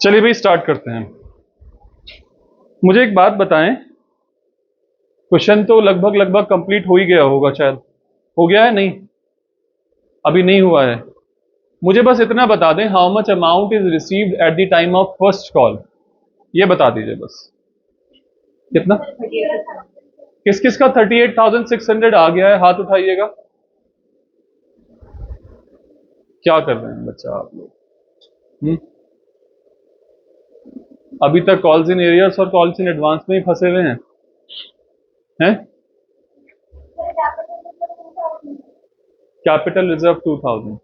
चलिए भाई स्टार्ट करते हैं। मुझे एक बात बताएं, क्वेश्चन तो लगभग लगभग कंप्लीट हो ही गया होगा, शायद हो गया है नहीं, अभी नहीं हुआ है। मुझे बस इतना बता दें, how much amount is received eight the time of first call, ये बता दीजिए बस। कितना? किस किस का 38,600 आ गया है, हाथ उठाइएगा। क्या कर रहे हैं बच्चा आप लोग? अभी तक कॉल्स इन एरियर्स और कॉल्स इन एडवांस में ही फंसे हुए हैं? Capital reserve 2000।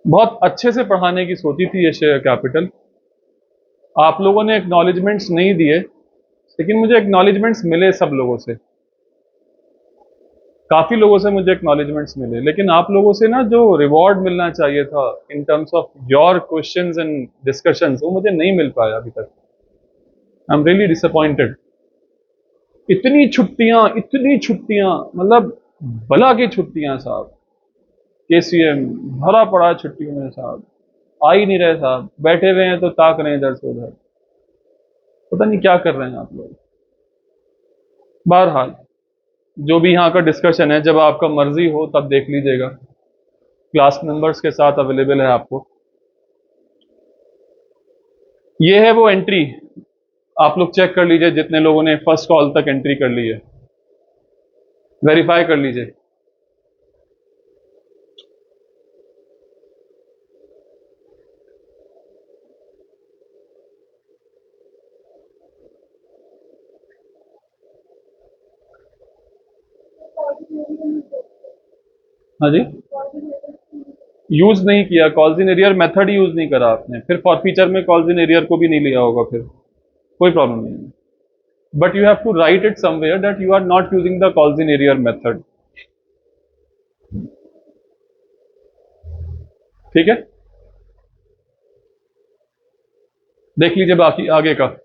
बहुत अच्छे से पढ़ाने की सोची थी ये शेयर कैपिटल। आप लोगों ने एक्नॉलेजमेंट्स नहीं दिए, लेकिन मुझे एक्नॉलेजमेंट्स मिले सब लोगों से, काफी लोगों से मुझे एक्नॉलेजमेंट्स मिले, लेकिन आप लोगों से ना जो रिवॉर्ड मिलना चाहिए था in terms of your questions and discussions, वो मुझे नहीं मिल पाया अभी तक। I am really disappointed. इतनी छुट्टियां, मतलब बला की छुट्टियां साहब। केसीएम भरा पड़ा है छुट्टियों में साहब, आ ही नहीं रहे साहब, बैठे हुए हैं तो ताक रहे हैं इधर से उधर, पता नहीं क्या कर रहे हैं आप लोग। बहरहाल, जो भी यहाँ का डिस्कशन है, जब आपका मर्जी हो तब देख लीजिएगा, क्लास मेंबर्स के साथ अवेलेबल है आपको। ये है वो एंट्री, आप लोग चेक कर लीजिए जितने लोगों ने फर्स्ट कॉल तक एंट्री कर ली है, वेरीफाई कर लीजिए। हाँ जी, यूज नहीं किया, calls in arrear method use नहीं करा आपने, फिर फॉर फीचर में कॉल्स इन एरियर को भी नहीं लिया होगा, फिर कोई प्रॉब्लम नहीं है। But you have to write it somewhere that you are not using the calls in arrear method. ठीक है, देख लीजिए बाकी आगे का।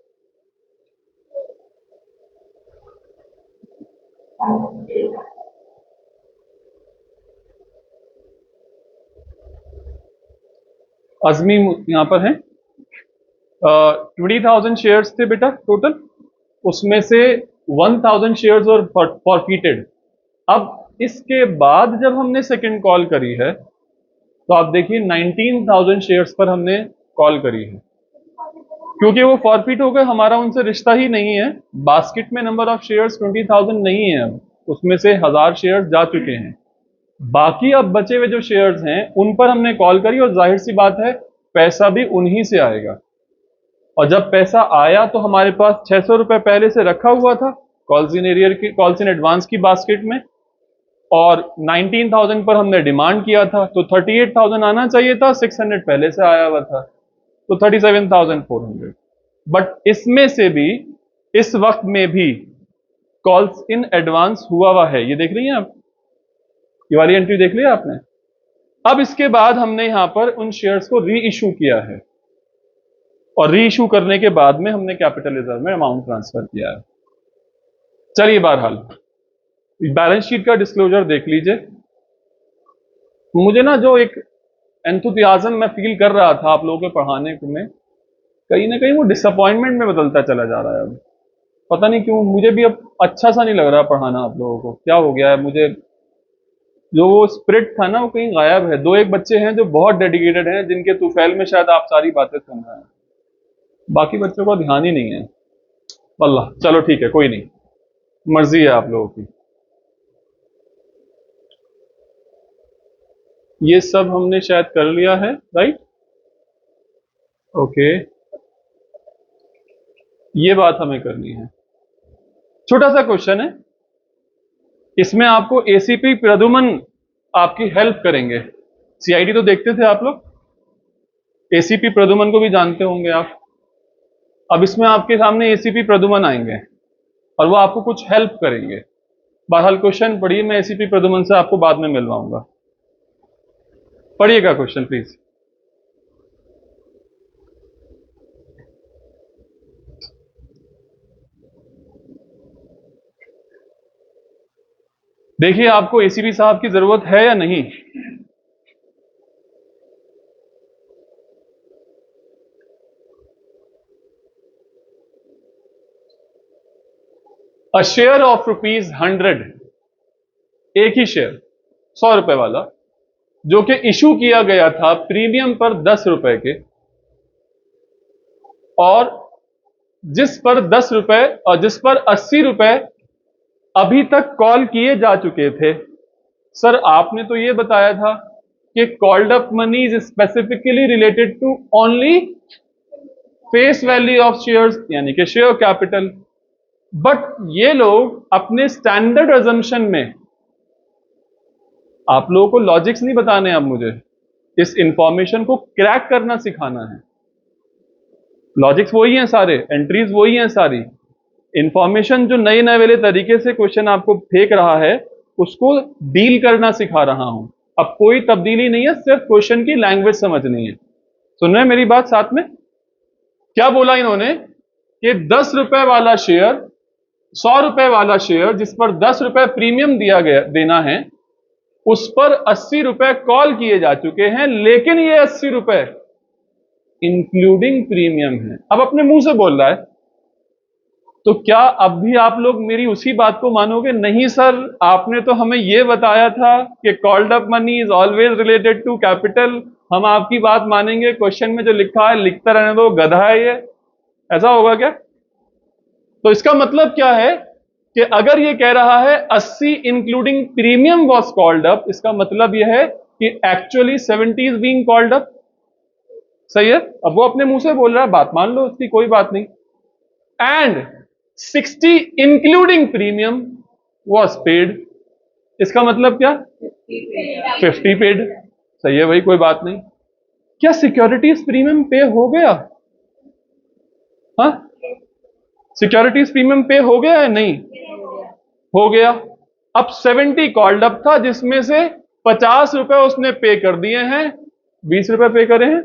अजमी यहाँ पर है। 20,000 शेयर्स थे बेटा टोटल, उसमें से 1,000 शेयर्स और फॉरफीटेड। अब इसके बाद जब हमने सेकंड कॉल करी है, तो आप देखिए 19,000 शेयर्स पर हमने कॉल करी है। क्योंकि वो फॉरफिट हो गए, हमारा उनसे रिश्ता ही नहीं है। बास्केट में नंबर ऑफ शेयर्स 20,000 नहीं है, अब उसमें से 1,000 शेयर्स जा चुके हैं। बाकी अब बचे हुए जो शेयर्स हैं उन पर हमने कॉल करी, और जाहिर सी बात है पैसा भी उन्हीं से आएगा। और जब पैसा आया तो हमारे पास 600 रुपए पहले से रखा हुआ था कॉल्स इन एरियर की, कॉल्स इन एडवांस की बास्केट में, और 19,000 पर हमने डिमांड किया था, तो 38,000 आना चाहिए था, 600 पहले से आया हुआ था, तो 37,400। बट इसमें से भी, इस वक्त में भी कॉल्स इन एडवांस हुआ है, ये देख रही हैं आप, ये वाली एंट्री देख लिया आपने। अब इसके बाद हमने यहां पर उन शेयर्स को री इशू किया है, और री इशू करने के बाद में हमने कैपिटल रिजर्व में अमाउंट ट्रांसफर किया है। चलिए बहरहाल, बैलेंस शीट का डिस्क्लोजर देख लीजिए। मुझे ना जो एक एंथुसियाज्म मैं फील कर रहा था आप लोगों के पढ़ाने में, कहीं ना कहीं वो डिसअपॉइंटमेंट में बदलता चला जा रहा है। अब पता नहीं क्यों मुझे भी अब अच्छा सा नहीं लग रहा पढ़ाना आप लोगों को, क्या हो गया है मुझे। जो वो स्पिरिट था ना वो कहीं गायब है। दो एक बच्चे हैं जो बहुत डेडिकेटेड हैं, जिनके तुफैल में शायद आप सारी बातें सुन रहे हैं, बाकी बच्चों का ध्यान ही नहीं है। अल्लाह, चलो ठीक है, कोई नहीं, मर्जी है आप लोगों की। ये सब हमने शायद कर लिया है, राइट? ओके, ये बात हमें करनी है। छोटा सा क्वेश्चन है, इसमें आपको एसीपी प्रद्युमन आपकी हेल्प करेंगे। सीआईडी तो देखते थे आप लोग, एसीपी प्रद्युमन को भी जानते होंगे आप। अब इसमें आपके सामने एसीपी प्रद्युमन आएंगे और वो आपको कुछ हेल्प करेंगे। बहरहाल क्वेश्चन पढ़िए, मैं एसीपी प्रद्युमन से आपको बाद में मिलवाऊंगा। पढ़िएगा क्वेश्चन प्लीज। देखिए आपको एसीपी साहब की जरूरत है या नहीं? अ शेयर ऑफ ₹100, एक ही शेयर 100 रुपए वाला, जो कि इशू किया गया था प्रीमियम पर 10 रुपए के, और जिस पर 10 रुपए और जिस पर 80 रुपए अभी तक कॉल किए जा चुके थे। सर आपने तो ये बताया था कि called up money is specifically related to only face value of shares, यानी कि शेयर कैपिटल। बट ये लोग अपने स्टैंडर्ड अजम्पशन में, आप लोगों को लॉजिक्स नहीं बताने, अब मुझे इस इंफॉर्मेशन को क्रैक करना सिखाना है। लॉजिक्स वही हैं सारे, एंट्रीज वही हैं सारी, इंफॉर्मेशन जो नए नए वाले तरीके से क्वेश्चन आपको फेंक रहा है उसको डील करना सिखा रहा हूं। अब कोई तब्दीली नहीं है, सिर्फ क्वेश्चन की लैंग्वेज समझनी है। सुन रहे हैं मेरी बात? साथ में क्या बोला इन्होंने कि 10 रुपए वाला शेयर, 100 रुपए वाला शेयर जिस पर 10 रुपए प्रीमियम दिया गया देना है, उस पर 80 रुपए कॉल किए जा चुके हैं, लेकिन ये 80 रुपए इंक्लूडिंग प्रीमियम है। अब अपने मुंह से बोल रहा है, तो क्या अब भी आप लोग मेरी उसी बात को मानोगे? नहीं सर, आपने तो हमें यह बताया था कि called up money is always related to capital, हम आपकी बात मानेंगे, क्वेश्चन में जो लिखा है लिखता रहने दो, गधा है ये। ऐसा होगा क्या? तो इसका मतलब क्या है कि अगर ये कह रहा है 80 including premium was called up, इसका मतलब यह है कि actually 70 is being called up. सही है? अब वो अपने मुंह से बोल रहा है, बात मान लो उसकी, कोई बात नहीं। And 60 including premium was paid, इसका मतलब क्या? 50 पेड। सही है भाई, कोई बात नहीं। क्या सिक्योरिटीज प्रीमियम पे हो गया? हाँ, सिक्योरिटीज प्रीमियम पे हो गया है? नहीं हो गया। अब 70 कॉल्ड अप था, जिसमें से 50 रुपए उसने पे कर दिए हैं, 20 रुपए पे करे हैं?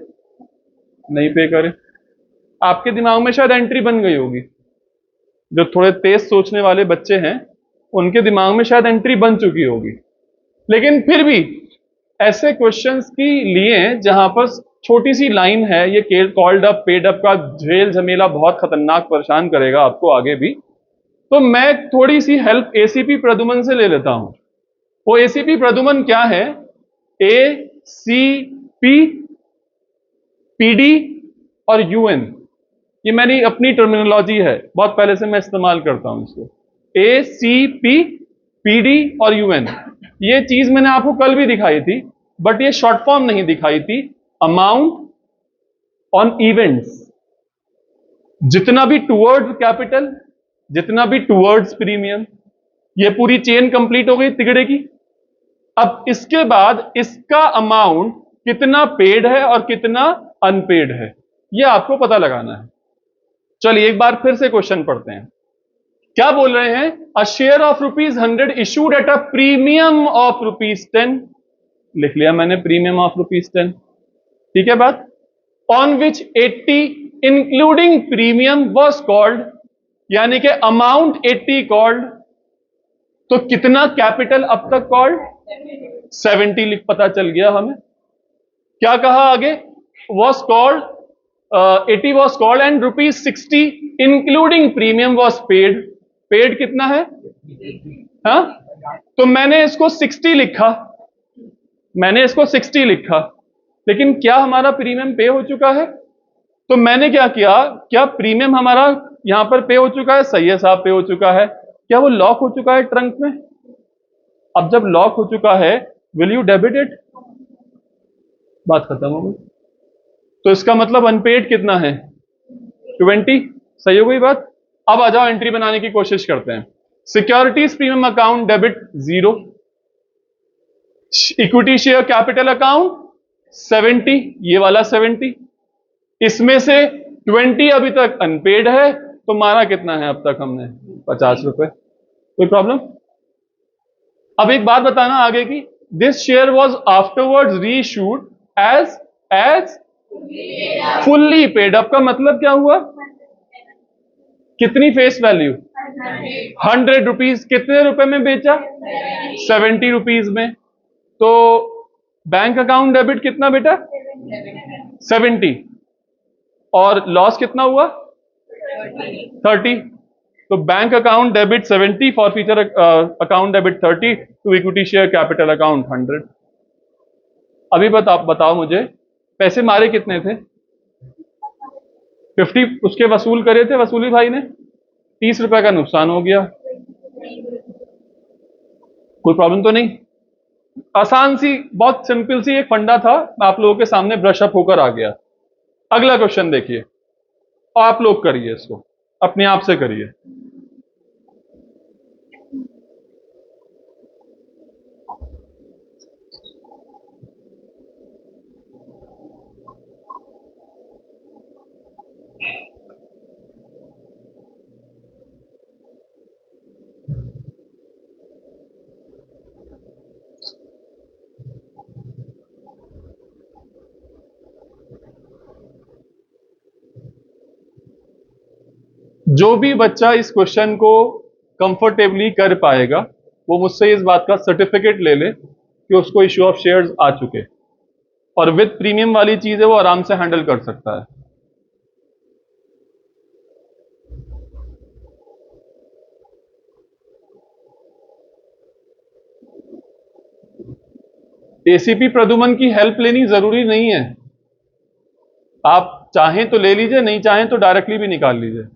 नहीं पे करे। आपके दिमाग में शायद एंट्री बन गई होगी, जो थोड़े तेज सोचने वाले बच्चे हैं उनके दिमाग में शायद एंट्री बन चुकी होगी। लेकिन फिर भी ऐसे क्वेश्चंस की लिए जहां पर छोटी सी लाइन है, ये कॉल्ड अप पेड अप का झेल झमेला बहुत खतरनाक परेशान करेगा आपको आगे भी, तो मैं थोड़ी सी हेल्प एसीपी प्रद्युमन से ले लेता हूं। वो एसीपी प्रद्युमन क्या है? एसीपी, पीडी और यूएन, ये मेरी अपनी टर्मिनोलॉजी है, बहुत पहले से मैं इस्तेमाल करता हूं इसको। एसीपी, पीडी और यूएन, ये चीज मैंने आपको कल भी दिखाई थी, बट ये शॉर्ट फॉर्म नहीं दिखाई थी। अमाउंट ऑन इवेंट्स, जितना भी टुवर्ड्स कैपिटल, जितना भी टुवर्ड्स प्रीमियम, ये पूरी चेन कंप्लीट हो गई तिगड़े की। अब इसके बाद इसका अमाउंट कितना पेड है और कितना अनपेड है, यह आपको पता लगाना है। चलिए एक बार फिर से क्वेश्चन पढ़ते हैं। क्या बोल रहे हैं? A share of ₹100 issued at a premium of ₹10, लिख लिया मैंने, प्रीमियम ऑफ ₹10, ठीक है बात। On which 80 including premium was called, यानी कि अमाउंट 80 कॉल्ड, तो कितना कैपिटल अब तक कॉल्ड? 70 लिख, पता चल गया हमें। क्या कहा आगे? Was called 80 was called and ₹60 including premium was paid. Paid कितना है? हाँ, तो मैंने इसको 60 लिखा, मैंने इसको 60 लिखा, लेकिन क्या हमारा प्रीमियम पे हो चुका है? तो मैंने क्या किया, क्या प्रीमियम हमारा यहां पर पे हो चुका है? सही है साहब, पे हो चुका है। क्या वो लॉक हो चुका है ट्रंक में? अब जब लॉक हो चुका है, विल यू डेबिट इट? बात खत्म हो गई। तो इसका मतलब अनपेड कितना है? 20। सही हो गई बात। अब आ जाओ, एंट्री बनाने की कोशिश करते हैं। Securities premium account debit 0, equity share capital account 70, ये वाला 70, इसमें से 20 अभी तक अनपेड है, तो मारा कितना है अब तक हमने? 50 रुपए। कोई प्रॉब्लम? अब एक बात बताना आगे की, this share was afterwards reissued as fully paid up का मतलब क्या हुआ? कितनी फेस वैल्यू? 100 रुपीज। कितने रुपए में बेचा? 70 रुपीज में। तो बैंक अकाउंट डेबिट कितना बेटा? 70। और लॉस कितना हुआ? 30। तो bank account debit 70, for future account debit 30, to equity share capital account 100। अभी बताओ मुझे, पैसे मारे कितने थे? 50 उसके वसूल करे थे वसूली भाई ने, 30 रुपए का नुकसान हो गया। कोई प्रॉब्लम तो नहीं? आसान सी, बहुत सिंपल सी एक फंडा था, मैं आप लोगों के सामने ब्रश अप होकर आ गया। अगला क्वेश्चन देखिए, और आप लोग करिए इसको, अपने आप से करिए। जो भी बच्चा इस क्वेश्चन को कंफर्टेबली कर पाएगा, वो मुझसे इस बात का सर्टिफिकेट ले ले कि उसको इश्यू ऑफ शेयर्स आ चुके, और विद प्रीमियम वाली चीज है वो आराम से हैंडल कर सकता है। एसीपी प्रद्युमन की हेल्प लेनी जरूरी नहीं है, आप चाहें तो ले लीजिए, नहीं चाहें तो डायरेक्टली भी निकाल लीजिए।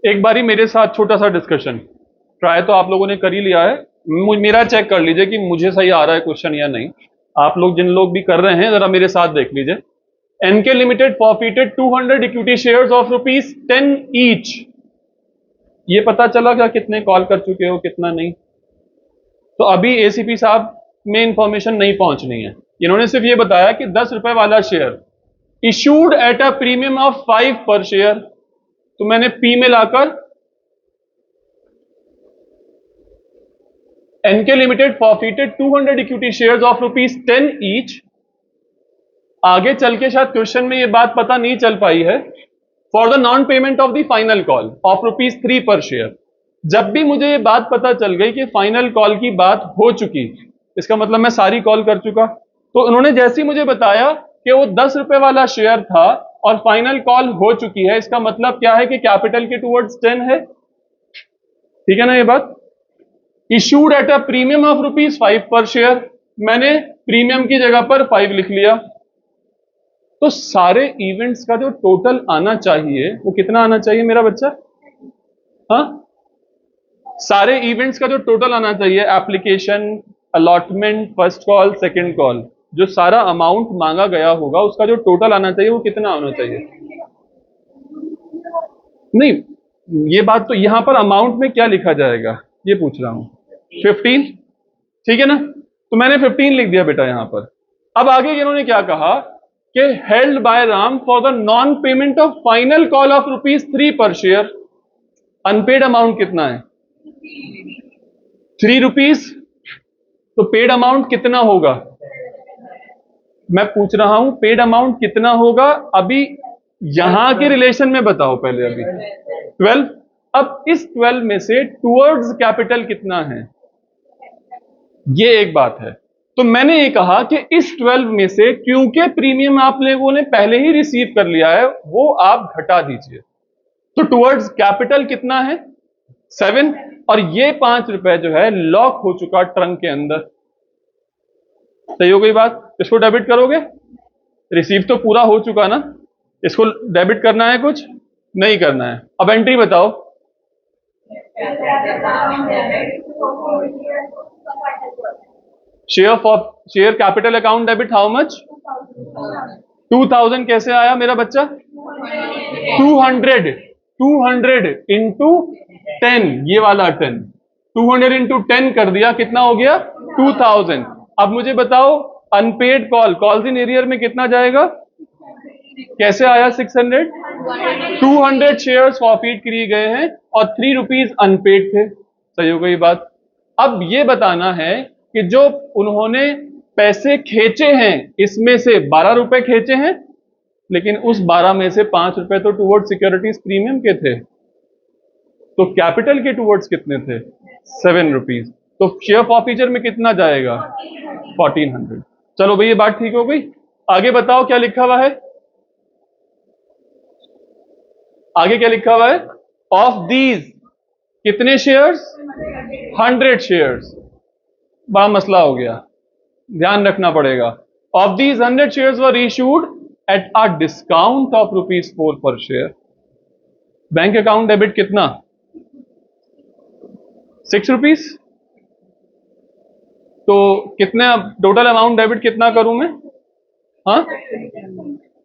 एक बारी मेरे साथ छोटा सा डिस्कशन, ट्राई तो आप लोगों ने कर ही लिया है, मेरा चेक कर लीजिए कि मुझे सही आ रहा है क्वेश्चन या नहीं। आप लोग जिन लोग भी कर रहे हैं जरा मेरे साथ देख लीजिए। NK limited forfeited 200 equity shares of ₹10 each. ये पता चला क्या कितने कॉल कर चुके हो, कितना नहीं? तो अभी एसीपी साहब में इंफॉर्मेशन नहीं पहुंचनी है, इन्होंने सिर्फ ये बताया कि 10 रुपए वाला share issued at a premium of 5 per share. तो मैंने पी में लाकर एनके limited forfeited 200 equity shares of ₹10 each. आगे चल के शायद क्वेश्चन में ये बात पता नहीं चल पाई है, for the non payment of the final call of ₹3 per share. जब भी मुझे ये बात पता चल गई कि फाइनल कॉल की बात हो चुकी, इसका मतलब मैं सारी कॉल कर चुका। तो उन्होंने जैसे ही मुझे बताया कि वो 10 रुपए वाला शेयर था और फाइनल कॉल हो चुकी है, इसका मतलब क्या है कि कैपिटल के टुवर्ड्स 10 है। ठीक है ना ये बात? Issued at a premium of ₹5 per share, मैंने प्रीमियम की जगह पर 5 लिख लिया। तो सारे इवेंट्स का जो टोटल आना चाहिए वो कितना आना चाहिए मेरा बच्चा? हाँ, सारे इवेंट्स का जो टोटल आना चाहिए, application, allotment, first call, second call, जो सारा अमाउंट मांगा गया होगा उसका जो टोटल आना चाहिए वो कितना आना चाहिए? नहीं, ये बात तो यहां पर अमाउंट में क्या लिखा जाएगा ये पूछ रहा हूं। 15, ठीक है ना? तो मैंने 15 लिख दिया बेटा यहां पर। अब आगे इन्होंने क्या कहा कि held by Ram for the non payment of final call of ₹3 per share. Unpaid amount कितना है? ₹3, तो पेड अमाउंट कितना होगा? मैं पूछ रहा हूं पेड अमाउंट कितना होगा, अभी यहां के रिलेशन में बताओ पहले। अभी 12। अब इस 12 में से टुवर्ड्स कैपिटल कितना है, ये एक बात है। तो मैंने ये कहा कि इस 12 में से क्योंकि प्रीमियम आप लोगों ने पहले ही रिसीव कर लिया है, वो आप घटा दीजिए। तो टुवर्ड्स कैपिटल कितना है? 7। और ये ₹5 जो है लॉक हो चुका ट्रंक के अंदर। सही हो गई बात? इसको डेबिट करोगे? रिसीव तो पूरा हो चुका ना, इसको डेबिट करना है? कुछ नहीं करना है। अब एंट्री बताओ। Share capital account debit how much? 2000 कैसे आया मेरा बच्चा? 200 इंटू 10, ये वाला 10, 200 इंटू 10 कर दिया, कितना हो गया? 2000। अब मुझे बताओ अनपेड कॉल्स इन एरियर में कितना जाएगा? कैसे आया 600? 200 शेयर्स फॉरफीट किए गए हैं और ₹3 अनपेड थे। सही हो गई बात? अब ये बताना है कि जो उन्होंने पैसे खींचे हैं इसमें से ₹12 खींचे हैं, लेकिन उस 12 में से ₹5 तो टुवर्ड्स सिक्योरिटीज प्रीमियम के थे, तो कैपिटल के टुवर्ड्स कितने थे? ₹7। तो शेयर फॉरफीचर में कितना जाएगा? 1400। चलो भाई ये बात ठीक हो गई। आगे बताओ क्या लिखा हुआ है? आगे क्या लिखा हुआ है? ऑफ दीज कितने शेयर्स? 100 शेयर्स। बड़ा मसला हो गया, ध्यान रखना पड़ेगा। Of these 100 shares were issued at a discount of ₹4 पर शेयर। बैंक अकाउंट डेबिट कितना? ₹6। तो कितना टोटल अमाउंट डेबिट कितना करूं मैं? हाँ,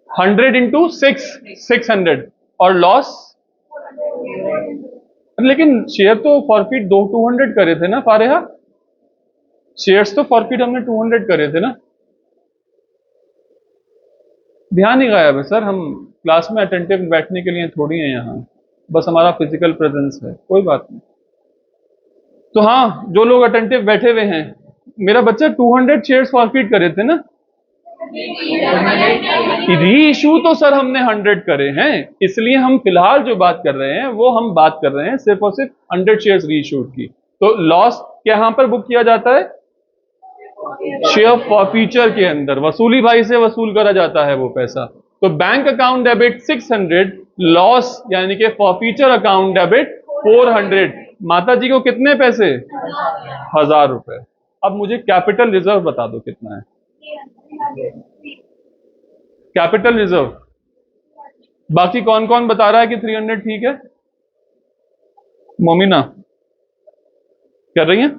100 इंटू 600। और लॉस? लेकिन शेयर तो फॉरफीट 200 करे थे ना फारेहा, शेयर्स तो फॉरफीट हमने 200 करे थे ना। ध्यान ही गायब है सर, हम क्लास में अटेंटिव बैठने के लिए थोड़ी हैं यहाँ, बस हमारा फिजिकल प्रेजेंस है, कोई बात नहीं। तो हाँ, जो लोग अटेंटिव बैठे हुए हैं, मेरा बच्चा 200 शेयर्स फॉरफीट करे थे ना। री इशू तो सर हमने 100 करे हैं, इसलिए हम फिलहाल जो बात कर रहे हैं वो हम बात कर रहे हैं सिर्फ और सिर्फ 100 शेयर्स री इशूड की। तो लॉस यहां पर बुक किया जाता है शेयर फॉरफीचर के अंदर, वसूली भाई से वसूल करा जाता है वो पैसा। तो बैंक अकाउंट डेबिट 600, लॉस यानी कि फॉरफीचर अकाउंट डेबिट 400। माता जी को कितने पैसे? ₹1000। अब मुझे कैपिटल रिजर्व बता दो कितना है कैपिटल रिजर्व। बाकी कौन कौन बता रहा है कि 300 ठीक है? मोमिना कर रही हैं?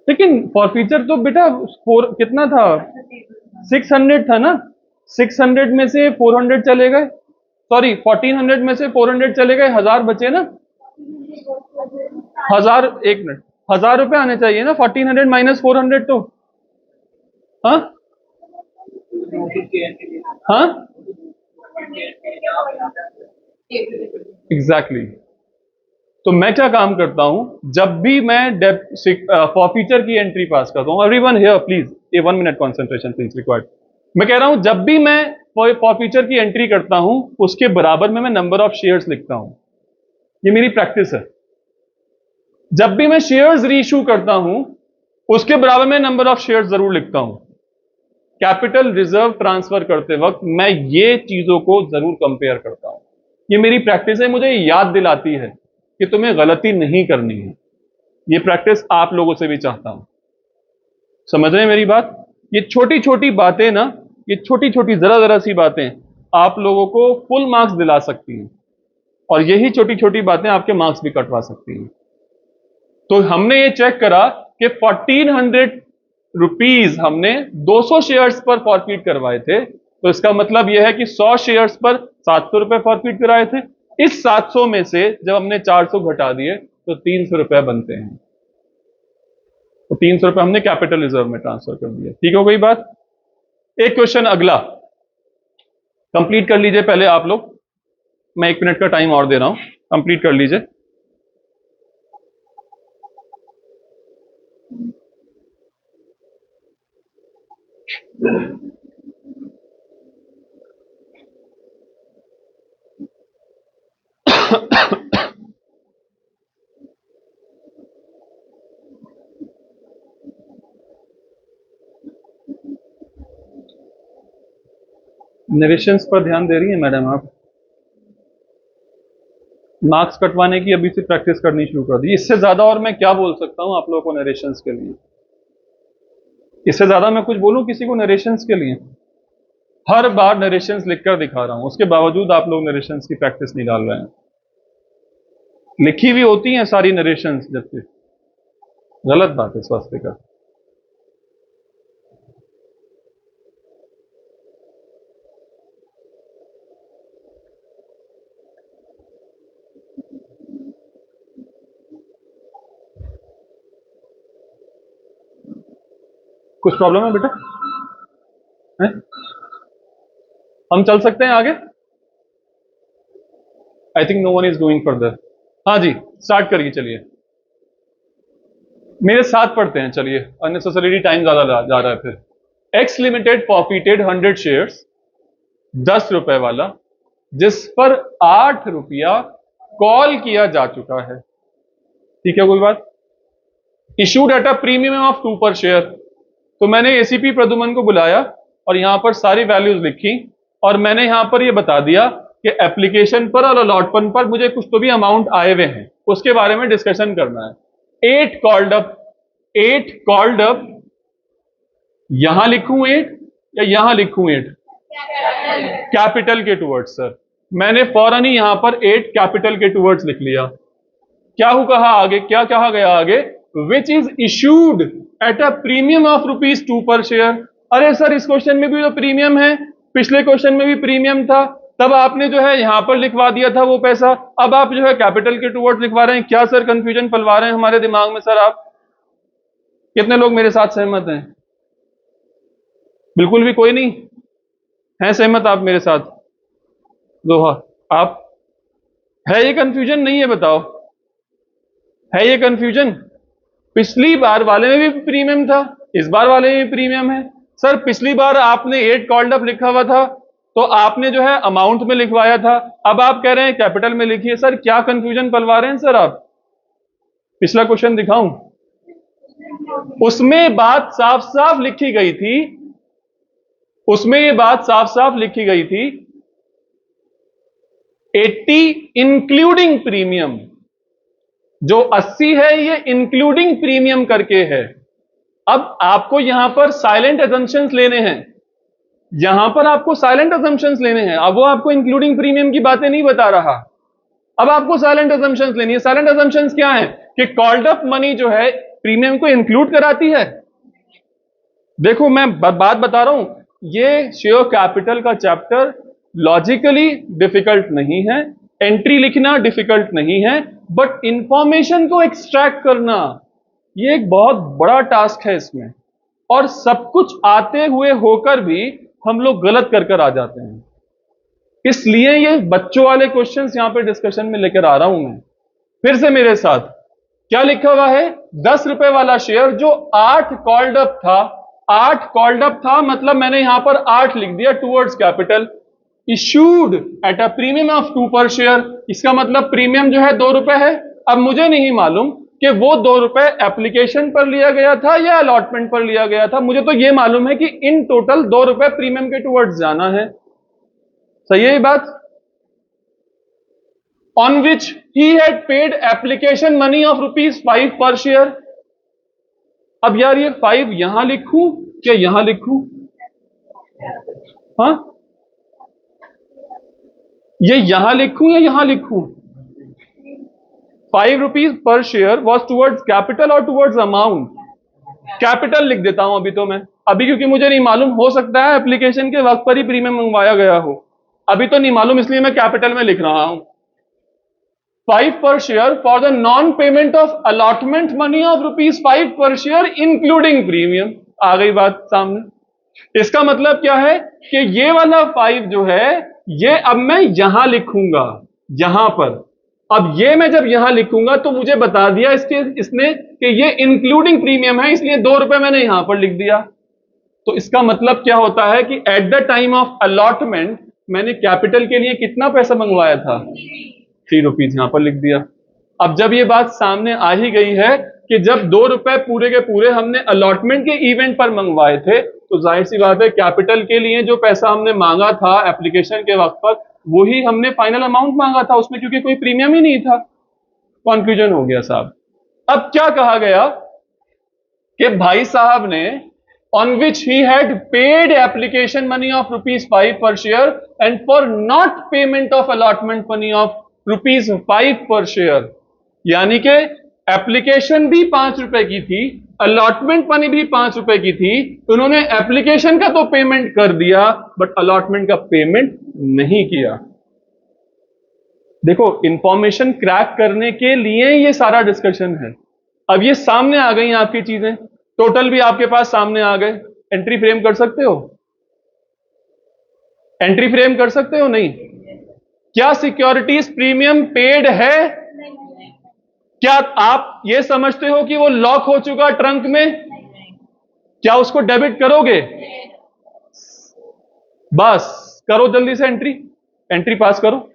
लेकिन फॉरफीचर तो बेटा कितना था? 600 था ना। 600 में से 400 चले गए, सॉरी 1400 में से 400 चले गए, 1000 बचे ना। 1000, एक मिनट, ₹1000 आने चाहिए ना, 1400 माइनस 400 तो। हाँ हाँ, एग्जैक्टली। तो मैं क्या काम करता हूं, जब भी मैं फॉरफीचर की एंट्री पास करता हूं, everyone here please, A 1 minute concentration please required. मैं कह रहा हूं जब भी मैं फॉरफीचर की एंट्री करता हूं, उसके बराबर में मैं नंबर ऑफ शेयर्स लिखता हूं, ये मेरी प्रैक्टिस है। जब भी मैं शेयर्स रीइश्यू करता हूं, उसके बराबर में नंबर ऑफ शेयर्स जरूर लिखता हूं। कैपिटल रिजर्व ट्रांसफर करते वक्त मैं ये चीजों को जरूर कंपेयर करता हूं, ये मेरी प्रैक्टिस है, मुझे याद दिलाती है कि तुम्हें गलती नहीं करनी है। ये प्रैक्टिस आप लोगों से भी चाहता हूं। समझ रहे हैं मेरी बात? ये छोटी छोटी बातें ना, ये छोटी छोटी जरा जरा सी बातें आप लोगों को फुल मार्क्स दिला सकती हैं, और यही छोटी छोटी बातें आपके मार्क्स भी कटवा सकती हैं। तो हमने ये चेक करा कि 1400 रुपीज हमने 200 शेयर्स पर फॉरफीट करवाए थे, तो इसका मतलब यह है कि 100 शेयर्स पर ₹700 फॉरफीट कराए थे। इस 700 में से जब हमने 400 घटा दिए तो ₹300 बनते हैं। तो 300 रुपये हमने कैपिटल रिजर्व में ट्रांसफर कर दिया। ठीक हो गई बात। एक क्वेश्चन अगला कंप्लीट कर लीजिए पहले आप लोग, मैं 1 मिनट का टाइम और दे रहा हूं, कंप्लीट कर लीजिए। नरेशंस पर ध्यान दे रही हैं मैडम आप? मार्क्स कटवाने की अभी से प्रैक्टिस करनी शुरू कर दी। इससे ज्यादा और मैं क्या बोल सकता हूं आप लोगों को नरेशंस के लिए? इससे ज्यादा मैं कुछ बोलूं किसी को नरेशंस के लिए? हर बार नरेशंस लिखकर दिखा रहा हूं, उसके बावजूद आप लोग नरेशंस की प्रैक्टिस नहीं डाल रहे हैं। लिखी हुई होती हैं सारी नरेशंस, जबकि गलत बात है स्वास्थ्य का। कुछ प्रॉब्लम है बेटा? है? हम चल सकते हैं आगे? I think no one is going further. हाँ जी, स्टार्ट करिए, चलिए मेरे साथ पढ़ते हैं, चलिए, अननेसेसरी टाइम ज्यादा जा रहा है फिर। एक्स लिमिटेड फॉरफिटेड 100 शेयर्स, 10 रुपए वाला, जिस पर 8 रुपया कॉल किया जा चुका है। ठीक है, कोई बात? Issued at a premium of 2 पर शेयर। तो मैंने एसीपी प्रद्युमन को बुलाया और यहां पर सारी वैल्यूज लिखी और मैंने यहां पर यह बता दिया कि एप्लीकेशन पर और अलॉटमेंट पर मुझे कुछ तो भी अमाउंट आए हुए हैं, उसके बारे में डिस्कशन करना है। 8 कॉल्ड अप, 8 कॉल्ड अप, यहां लिखूं 8 या यहां लिखूं 8? कैपिटल के टूवर्ड्स सर। मैंने फौरन ही यहां पर 8 कैपिटल के टूवर्ड्स लिख लिया। क्या हो कहा आगे, क्या कहा गया आगे? Which is issued at a premium of ₹2 पर शेयर। अरे सर, इस क्वेश्चन में भी तो प्रीमियम है, पिछले क्वेश्चन में भी प्रीमियम था, तब आपने जो है यहां पर लिखवा दिया था वो पैसा, अब आप जो है कैपिटल के टूवर्ड्स लिखवा रहे हैं। क्या सर कंफ्यूजन फैलवा रहे हैं हमारे दिमाग में सर आप? कितने लोग मेरे साथ सहमत हैं? बिल्कुल भी कोई नहीं है सहमत आप मेरे साथ? दोहा आप? है ये कंफ्यूजन? नहीं है? बताओ, है ये कंफ्यूजन? पिछली बार वाले में भी प्रीमियम था, इस बार वाले में भी प्रीमियम है। सर पिछली बार आपने 8 कॉल्ड अप लिखा हुआ था तो आपने जो है अमाउंट में लिखवाया था, अब आप कह रहे हैं कैपिटल में लिखिए। सर क्या कंफ्यूजन पलवा रहे हैं सर आप? पिछला क्वेश्चन दिखाऊं? उसमें बात साफ साफ लिखी गई थी, उसमें ये बात साफ साफ लिखी गई थी 80 इंक्लूडिंग प्रीमियम। जो 80 है ये इंक्लूडिंग प्रीमियम करके है। अब आपको यहां पर साइलेंट अजम्पशंस लेने हैं, यहां पर आपको साइलेंट अजम्पशंस लेने हैं। अब वो आपको इंक्लूडिंग प्रीमियम की बातें नहीं बता रहा, अब आपको साइलेंट अजम्पशंस लेनी है। साइलेंट अजम्पशंस क्या है? कि कॉल्ड अप मनी जो है प्रीमियम को इंक्लूड कराती है। देखो मैं बात बता रहा हूं, ये शेयर कैपिटल का चैप्टर लॉजिकली डिफिकल्ट नहीं है, एंट्री लिखना डिफिकल्ट नहीं है, बट इंफॉर्मेशन को एक्सट्रैक्ट करना ये एक बहुत बड़ा टास्क है इसमें। और सब कुछ आते हुए होकर भी हम लोग गलत कर आ जाते हैं। इसलिए ये बच्चों वाले क्वेश्चंस यहां पे डिस्कशन में लेकर आ रहा हूं मैं। फिर से मेरे साथ क्या लिखा हुआ है? 10 रुपए वाला शेयर जो 8 कॉल्ड अप था, 8 कॉल्ड अप था, मतलब मैंने यहां पर 8 लिख दिया towards capital. Issued at a premium of 2 पर शेयर, इसका मतलब प्रीमियम जो है 2 रुपए है। अब मुझे नहीं मालूम कि वो 2 रुपए एप्लीकेशन पर लिया गया था या अलॉटमेंट पर लिया गया था, मुझे तो ये मालूम है कि इन टोटल 2 रुपए प्रीमियम के टूवर्ड्स जाना है। सही है ये बात? On which he had paid application money of ₹5 per share. अब यार ये 5 यहां लिखूं या यहां लिखूं? हाँ, ये यहां लिखूं या यहां लिखूं? ₹5 per share was towards capital और टूवर्ड्स अमाउंट? कैपिटल लिख देता हूं अभी तो मैं, अभी क्योंकि मुझे नहीं मालूम, हो सकता है एप्लीकेशन के वक्त पर ही प्रीमियम मंगवाया गया हो, अभी तो नहीं मालूम, इसलिए मैं कैपिटल में लिख रहा हूं। 5 per share for the non-payment of allotment money of ₹5 per share including premium। आ गई बात सामने। इसका मतलब क्या है कि ये वाला 5 जो है ये अब मैं यहां लिखूंगा, यहां पर। अब ये मैं जब यहां लिखूंगा तो मुझे बता दिया इसने कि ये इंक्लूडिंग प्रीमियम है, इसलिए ₹2 मैंने यहां पर लिख दिया। तो इसका मतलब क्या होता है कि eight the time of allotment मैंने कैपिटल के लिए कितना पैसा मंगवाया था, ₹3 यहां पर लिख दिया। अब जब ये बात सामने आ ही गई है कि जब ₹2 पूरे के पूरे हमने अलॉटमेंट के इवेंट पर मंगवाए थे, तो जाहिर सी बात है कैपिटल के लिए जो पैसा हमने मांगा था एप्लीकेशन के वक्त पर, वही हमने फाइनल अमाउंट मांगा था उसमें, क्योंकि कोई प्रीमियम ही नहीं था। कॉन्फ्यूजन हो गया साहब। अब क्या कहा गया कि भाई साहब ने on which he had paid application money of ₹5 per share and for not payment of allotment money of ₹5 per share, यानी कि एप्लीकेशन भी ₹5 की थी, अलॉटमेंट मनी भी ₹5 की थी। उन्होंने एप्लीकेशन का तो पेमेंट कर दिया बट अलॉटमेंट का पेमेंट नहीं किया। देखो, इंफॉर्मेशन क्रैक करने के लिए ये सारा डिस्कशन है। अब ये सामने आ गई आपकी चीजें, टोटल भी आपके पास सामने आ गए। एंट्री फ्रेम कर सकते हो? एंट्री फ्रेम कर सकते हो? नहीं। क्या सिक्योरिटीज प्रीमियम पेड है? क्या आप ये समझते हो कि वो लॉक हो चुका ट्रंक में? क्या उसको डेबिट करोगे? बस करो जल्दी से एंट्री, एंट्री पास करो।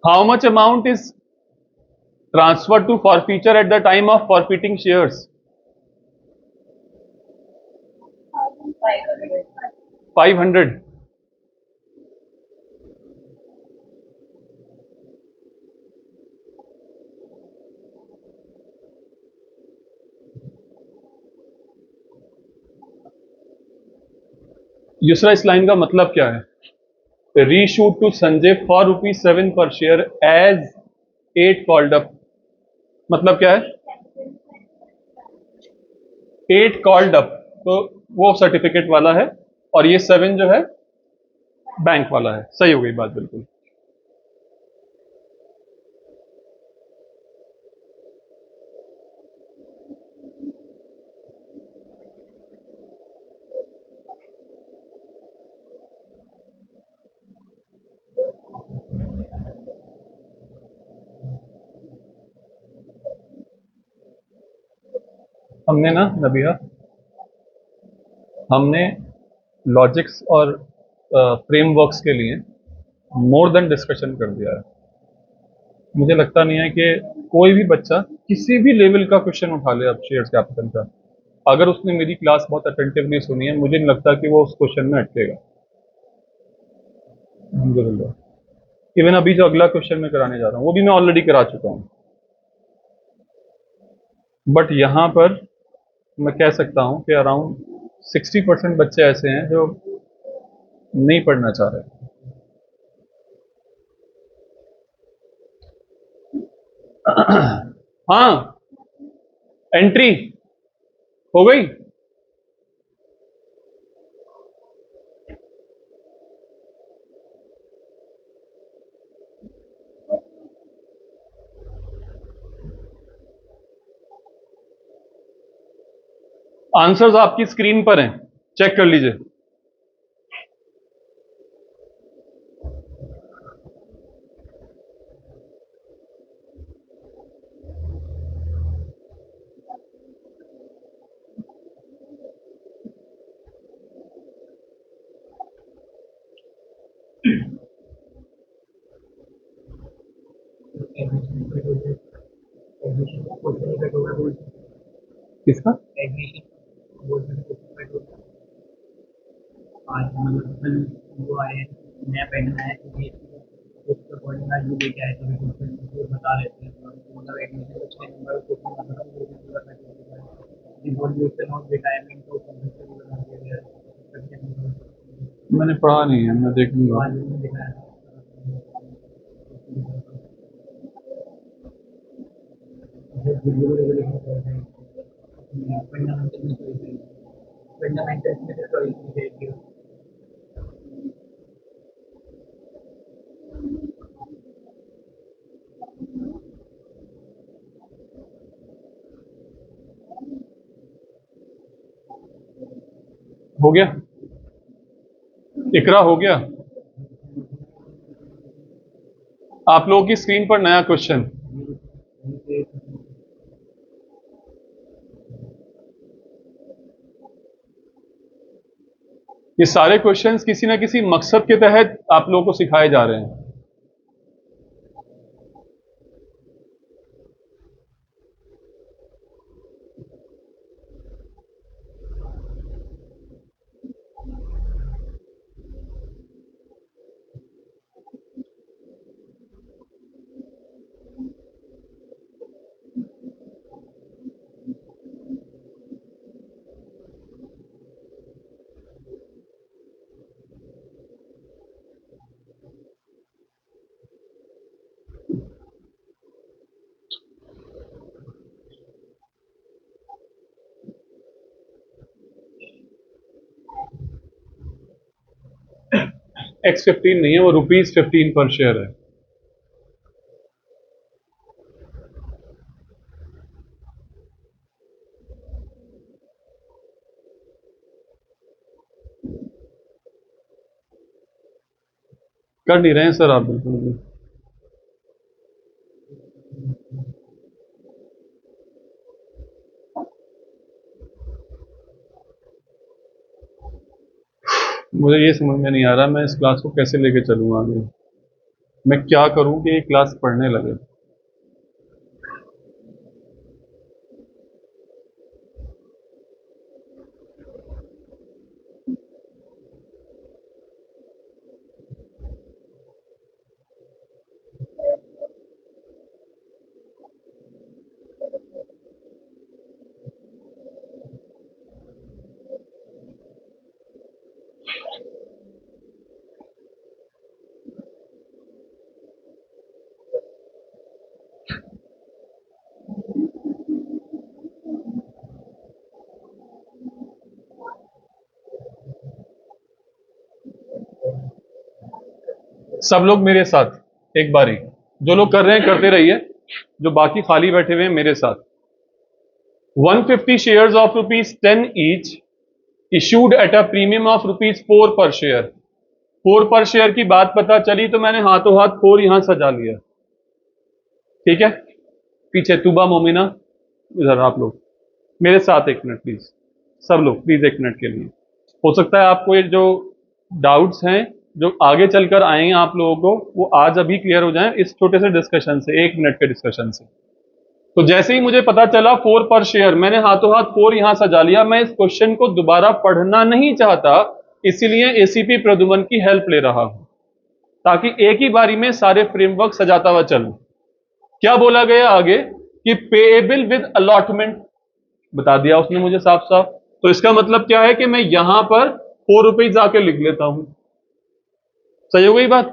How much amount is transfer to forfeiture at the time of forfeiting shares? 500। दूसरा इस लाइन का मतलब क्या है? रीशूट टू संजय फॉर ₹7 पर शेयर एज 8 कॉल्ड अप। मतलब क्या है? 8 कॉल्ड अप, तो वो सर्टिफिकेट वाला है, और ये 7 जो है बैंक वाला है। सही हो गई बात बिल्कुल। हमने ना नबिया, हमने लॉजिक्स और फ्रेमवर्क्स के लिए मोर देन डिस्कशन कर दिया है। मुझे लगता नहीं है कि कोई भी बच्चा किसी भी लेवल का क्वेश्चन उठा ले अब शेयर्स कैपिटल का, अगर उसने मेरी क्लास बहुत अटेंटिवली सुनी है, मुझे नहीं लगता कि वो उस क्वेश्चन में अटकेगा। अल्हम्दुलिल्लाह। इवन अभी जो अगला क्वेश्चन मैं कराने जा रहा हूँ वो भी मैं ऑलरेडी करा चुका हूँ, बट यहाँ पर मैं कह सकता हूँ कि अराउंड 60% बच्चे ऐसे हैं जो नहीं पढ़ना चाह रहे। हाँ, एंट्री हो गई। आंसर्स आपकी स्क्रीन पर हैं, चेक कर लीजिए। किसका? मैंने पढ़ा नहीं है, मैं देखूंगा। हो गया? इकरा हो गया? आप लोगों की स्क्रीन पर नया क्वेश्चन। ये सारे क्वेश्चंस किसी ना किसी मकसद के तहत आप लोगों को सिखाए जा रहे हैं। X15 नहीं है, वो ₹15 पर शेयर है। कर नहीं रहे हैं सर आप बिल्कुल भी। मुझे ये समझ में नहीं आ रहा मैं इस क्लास को कैसे लेके चलूँ आगे। मैं क्या करूँ कि ये क्लास पढ़ने लगे। सब लोग मेरे साथ एक बारी, जो लोग कर रहे हैं करते रहिए, जो बाकी खाली बैठे हुए हैं मेरे साथ। 150 shares of ₹10 each issued at a premium of ₹4 पर शेयर। 4 पर शेयर की बात पता चली तो मैंने हाथों हाथ 4 यहां सजा लिया। ठीक है, पीछे तुबा मोमिना, इधर आप लोग मेरे साथ 1 मिनट प्लीज, सब लोग प्लीज 1 मिनट के लिए। हो सकता है आपको ये जो डाउट्स हैं जो आगे चलकर आएंगे आप लोगों को, वो आज अभी क्लियर हो जाएं इस छोटे से डिस्कशन से, 1 मिनट के डिस्कशन से। तो जैसे ही मुझे पता चला 4 पर शेयर, मैंने हाथों हाथ 4 यहां सजा लिया। मैं इस क्वेश्चन को दोबारा पढ़ना नहीं चाहता, इसीलिए एसीपी प्रद्युमन की हेल्प ले रहा हूं, ताकि एक ही बारी में सारे फ्रेमवर्क सजाता हुआ चलूं। क्या बोला गया आगे कि पेएबल विद अलॉटमेंट, बता दिया उसने मुझे साफ साफ। तो इसका मतलब क्या है कि मैं यहां पर ₹4 आके लिख लेता हूं। सही हो गई बात?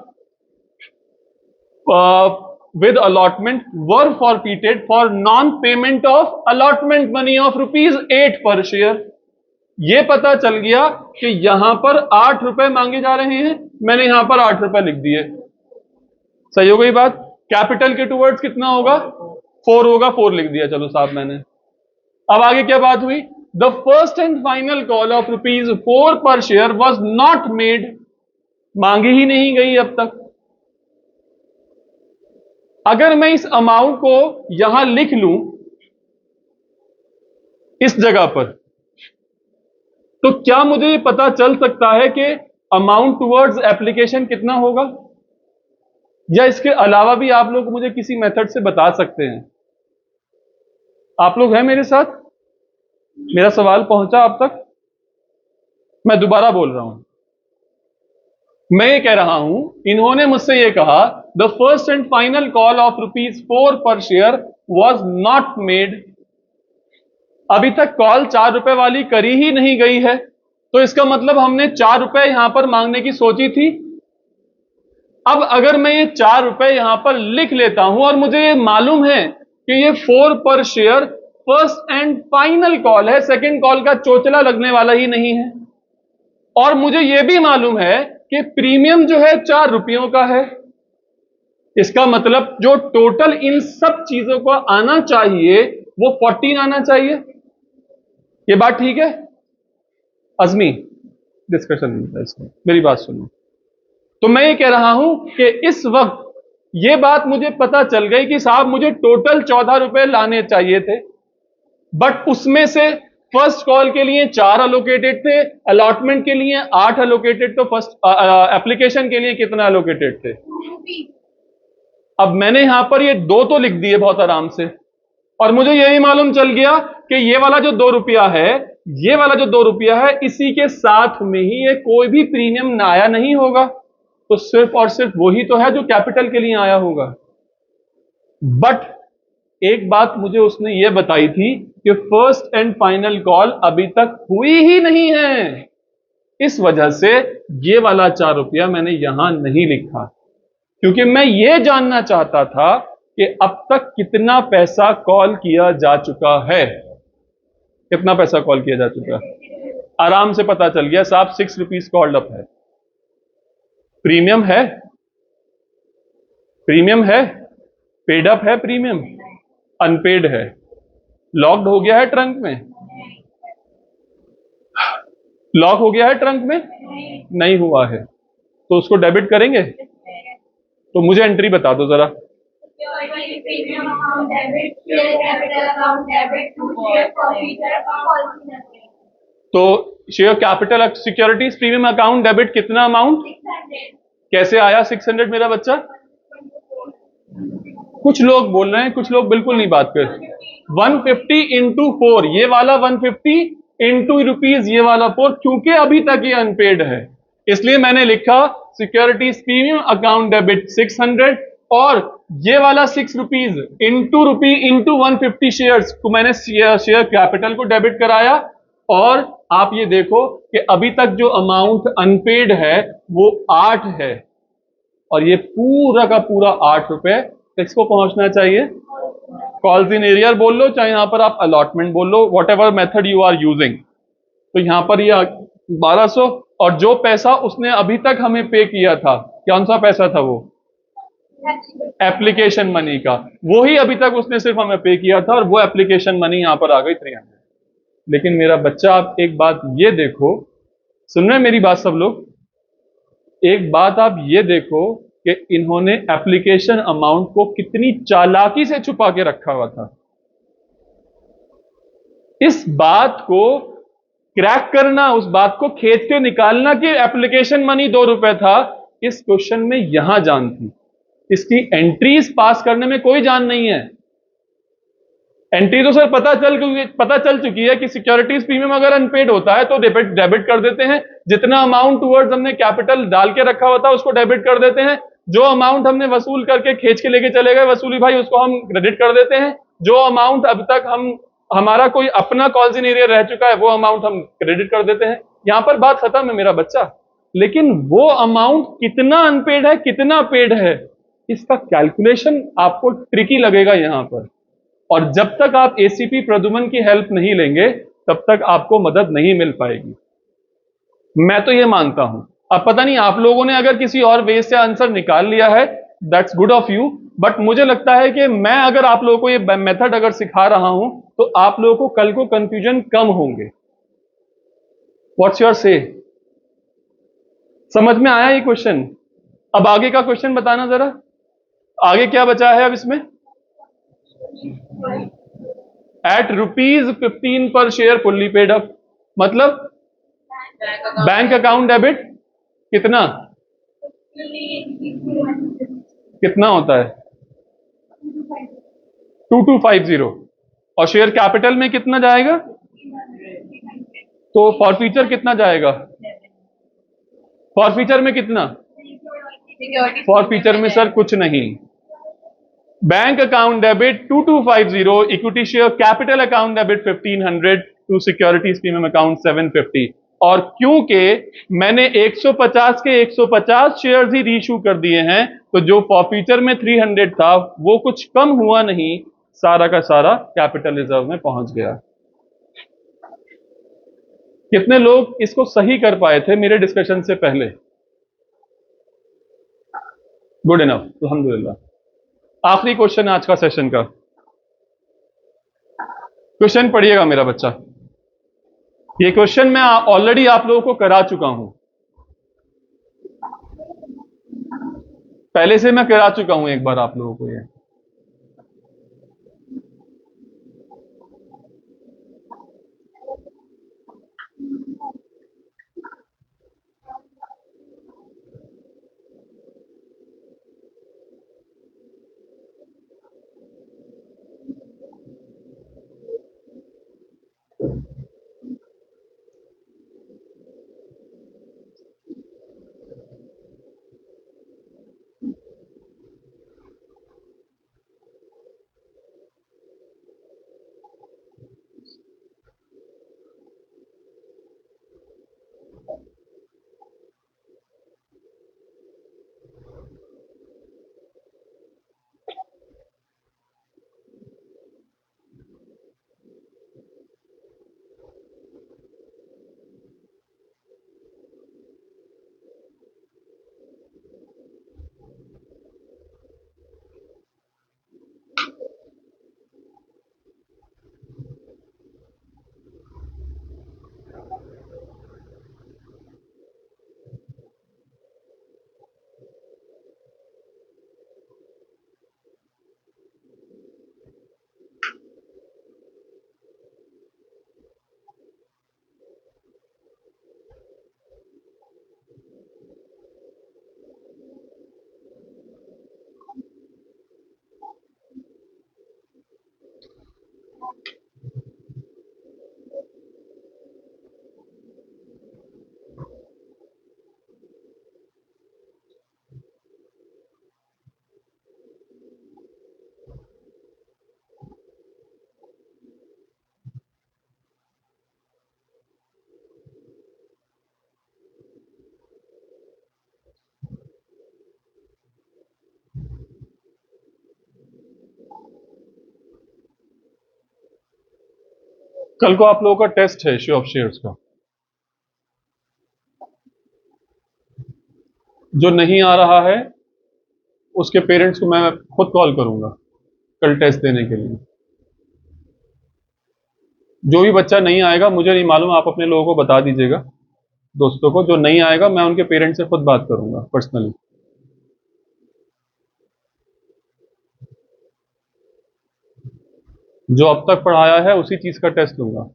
With allotment were forfeited for non payment of allotment money of ₹8 पर शेयर। ये पता चल गया कि यहां पर ₹8 मांगे जा रहे हैं, मैंने यहां पर ₹8 लिख दिए। सही हो गई बात? कैपिटल के टूवर्ड्स कितना होगा? 4 होगा, 4 लिख दिया, चलो साहब मैंने। अब आगे क्या बात हुई? The first and final call of ₹4 पर शेयर वॉज नॉट मेड, मांगी ही नहीं गई अब तक। अगर मैं इस अमाउंट को यहां लिख लूं इस जगह पर, तो क्या मुझे ये पता चल सकता है कि अमाउंट टुवर्ड्स एप्लीकेशन कितना होगा? या इसके अलावा भी आप लोग मुझे किसी मेथड से बता सकते हैं? आप लोग हैं मेरे साथ? मेरा सवाल पहुंचा आप तक? मैं दोबारा बोल रहा हूं, मैं ये कह रहा हूं, इन्होंने मुझसे ये कहा the first and final call of ₹4 पर शेयर वॉज नॉट मेड। अभी तक कॉल ₹4 वाली करी ही नहीं गई है, तो इसका मतलब हमने ₹4 यहां पर मांगने की सोची थी। अब अगर मैं ये ₹4 यहां पर लिख लेता हूं और मुझे ये मालूम है कि ये 4 पर share first and final call है, सेकंड कॉल का चोचला लगने वाला ही नहीं है, और मुझे यह भी मालूम है कि प्रीमियम जो है ₹4 का है, इसका मतलब जो टोटल इन सब चीजों को आना चाहिए वो 14 आना चाहिए। ये बात ठीक है? अजमी डिस्कशन नहीं था इसमें, मेरी बात सुनो। तो मैं ये कह रहा हूं कि इस वक्त ये बात मुझे पता चल गई कि साहब मुझे टोटल ₹14 लाने चाहिए थे, बट उसमें से फर्स्ट कॉल के लिए 4 अलोकेटेड थे, अलॉटमेंट के लिए 8 अलोकेटेड, तो फर्स्ट एप्लीकेशन के लिए कितना अलोकेटेड थे? अब मैंने यहां पर ये 2 तो लिख दिए बहुत आराम से, और मुझे यही मालूम चल गया कि ये वाला जो ₹2 है, ये वाला जो ₹2 है, इसी के साथ में ही ये कोई भी प्रीमियम ना आया नहीं होगा, तो सिर्फ और सिर्फ वही तो है जो कैपिटल के लिए आया होगा। बट एक बात मुझे उसने ये बताई थी कि फर्स्ट एंड फाइनल कॉल अभी तक हुई ही नहीं है, इस वजह से ये वाला ₹4 मैंने यहां नहीं लिखा, क्योंकि मैं ये जानना चाहता था कि अब तक कितना पैसा कॉल किया जा चुका है। कितना पैसा कॉल किया जा चुका है? आराम से पता चल गया साहब, ₹6 कॉल्ड अप है। प्रीमियम है, प्रीमियम है, पेड अप है, प्रीमियम अनपेड है, लॉक्ड हो गया है ट्रंक में, लॉक हो गया है ट्रंक में, नहीं हुआ है, तो उसको डेबिट करेंगे? तो मुझे एंट्री बता दो जरा। Premium account debit, share capital account debit, share forfeiture account. तो share capital securities premium account debit कितना अमाउंट? 600। कैसे आया 600 मेरा बच्चा? कुछ लोग बोल रहे हैं, कुछ लोग बिल्कुल नहीं बात कर। 150 इंटू 4, ये वाला 150 इंटू रुपीज, ये वाला 4, क्योंकि अभी तक ये अनपेड है, इसलिए मैंने लिखा सिक्योरिटीज प्रीमियम अकाउंट डेबिट 600, और ये वाला ₹6 इंटू 150 शेयर्स को मैंने शेयर कैपिटल को डेबिट कराया। और आप ये देखो कि अभी तक जो अमाउंट अनपेड है वो 8 है, और ये पूरा का पूरा ₹8 किसको पहुंचना चाहिए? कॉल्स इन एरियर बोल लो, चाहे यहां पर आप अलॉटमेंट बोल लो, whatever method you are using. तो यहां पर ये 1200, और जो पैसा उसने अभी तक हमें पे किया था, कौन सा पैसा था वो? एप्लीकेशन मनी का, वो ही अभी तक उसने सिर्फ हमें पे किया था, और वो एप्लीकेशन मनी यहां पर आ गई 300। लेकिन मेरा बच्चा, आप एक बात ये देखो, सुन रहे हैं मेरी बात सब लोग? एक बात आप ये देखो कि इन्होंने एप्लीकेशन अमाउंट को कितनी चालाकी से छुपा के रखा हुआ था। इस बात को क्रैक करना, उस बात को खेद के निकालना कि एप्लीकेशन मनी ₹2 था, इस क्वेश्चन में यहां जान थी। इसकी एंट्रीज पास करने में कोई जान नहीं है। एंट्री तो सर पता चल चुकी है कि सिक्योरिटीज प्रीमियम अगर अनपेड होता है तो डेबिट कर देते हैं, जितना अमाउंट टुवर्ड्स हमने कैपिटल डाल के रखा हुआ था उसको डेबिट कर देते हैं, जो अमाउंट हमने वसूल करके खींच के लेके चले गए वसूली भाई, उसको हम क्रेडिट कर देते हैं, जो अमाउंट अब तक हमारा कोई अपना कॉल्स इन एरिया रह चुका है वो अमाउंट हम क्रेडिट कर देते हैं। यहां पर बात खत्म है मेरा बच्चा। लेकिन वो अमाउंट कितना अनपेड है, कितना पेड है, इसका कैलकुलेशन आपको ट्रिकी लगेगा यहां पर, और जब तक आप एसीपी प्रद्युमन की हेल्प नहीं लेंगे तब तक आपको मदद नहीं मिल पाएगी। मैं तो ये मानता हूं, अब पता नहीं आप लोगों ने अगर किसी और वे से आंसर निकाल लिया है that's good of you, but मुझे लगता है कि मैं अगर आप लोगों को ये मेथड अगर सिखा रहा हूं तो आप लोगों को कल को कंफ्यूजन कम होंगे। व्हाट्स योर से? समझ में आया ये क्वेश्चन? अब आगे का क्वेश्चन बताना जरा, आगे क्या बचा है अब इसमें? एट ₹15 पर शेयर फुल्ली पेड अप, मतलब बैंक अकाउंट डेबिट कितना कितना होता है? 2250। और शेयर कैपिटल में कितना जाएगा? तो फॉरफीचर कितना जाएगा? फॉरफीचर में कितना? फॉरफीचर में सर कुछ नहीं। Bank account debit 2250, equity share capital account debit 1500 to securities premium account 750। और क्योंकि मैंने 150 के 150 शेयर्स ही रीइश्यू कर दिए हैं, तो जो फॉरफीचर में 300 था वो कुछ कम हुआ नहीं, सारा का सारा कैपिटल रिजर्व में पहुंच गया। कितने लोग इसको सही कर पाए थे मेरे डिस्कशन से पहले? गुड इनफ, अल्हम्दुलिल्लाह। आखिरी क्वेश्चन आज का सेशन का। क्वेश्चन पढ़िएगा मेरा बच्चा। ये क्वेश्चन मैं ऑलरेडी आप लोगों को करा चुका हूं, पहले से मैं करा चुका हूं एक बार आप लोगों को ये। कल को आप लोगों का टेस्ट है इश्यू ऑफ शेयर्स का। जो नहीं आ रहा है उसके पेरेंट्स को मैं खुद कॉल करूंगा कल टेस्ट देने के लिए। जो भी बच्चा नहीं आएगा, मुझे नहीं मालूम, आप अपने लोगों को बता दीजिएगा, दोस्तों को। जो नहीं आएगा मैं उनके पेरेंट्स से खुद बात करूंगा पर्सनली। जो अब तक पढ़ाया है उसी चीज का टेस्ट लूंगा।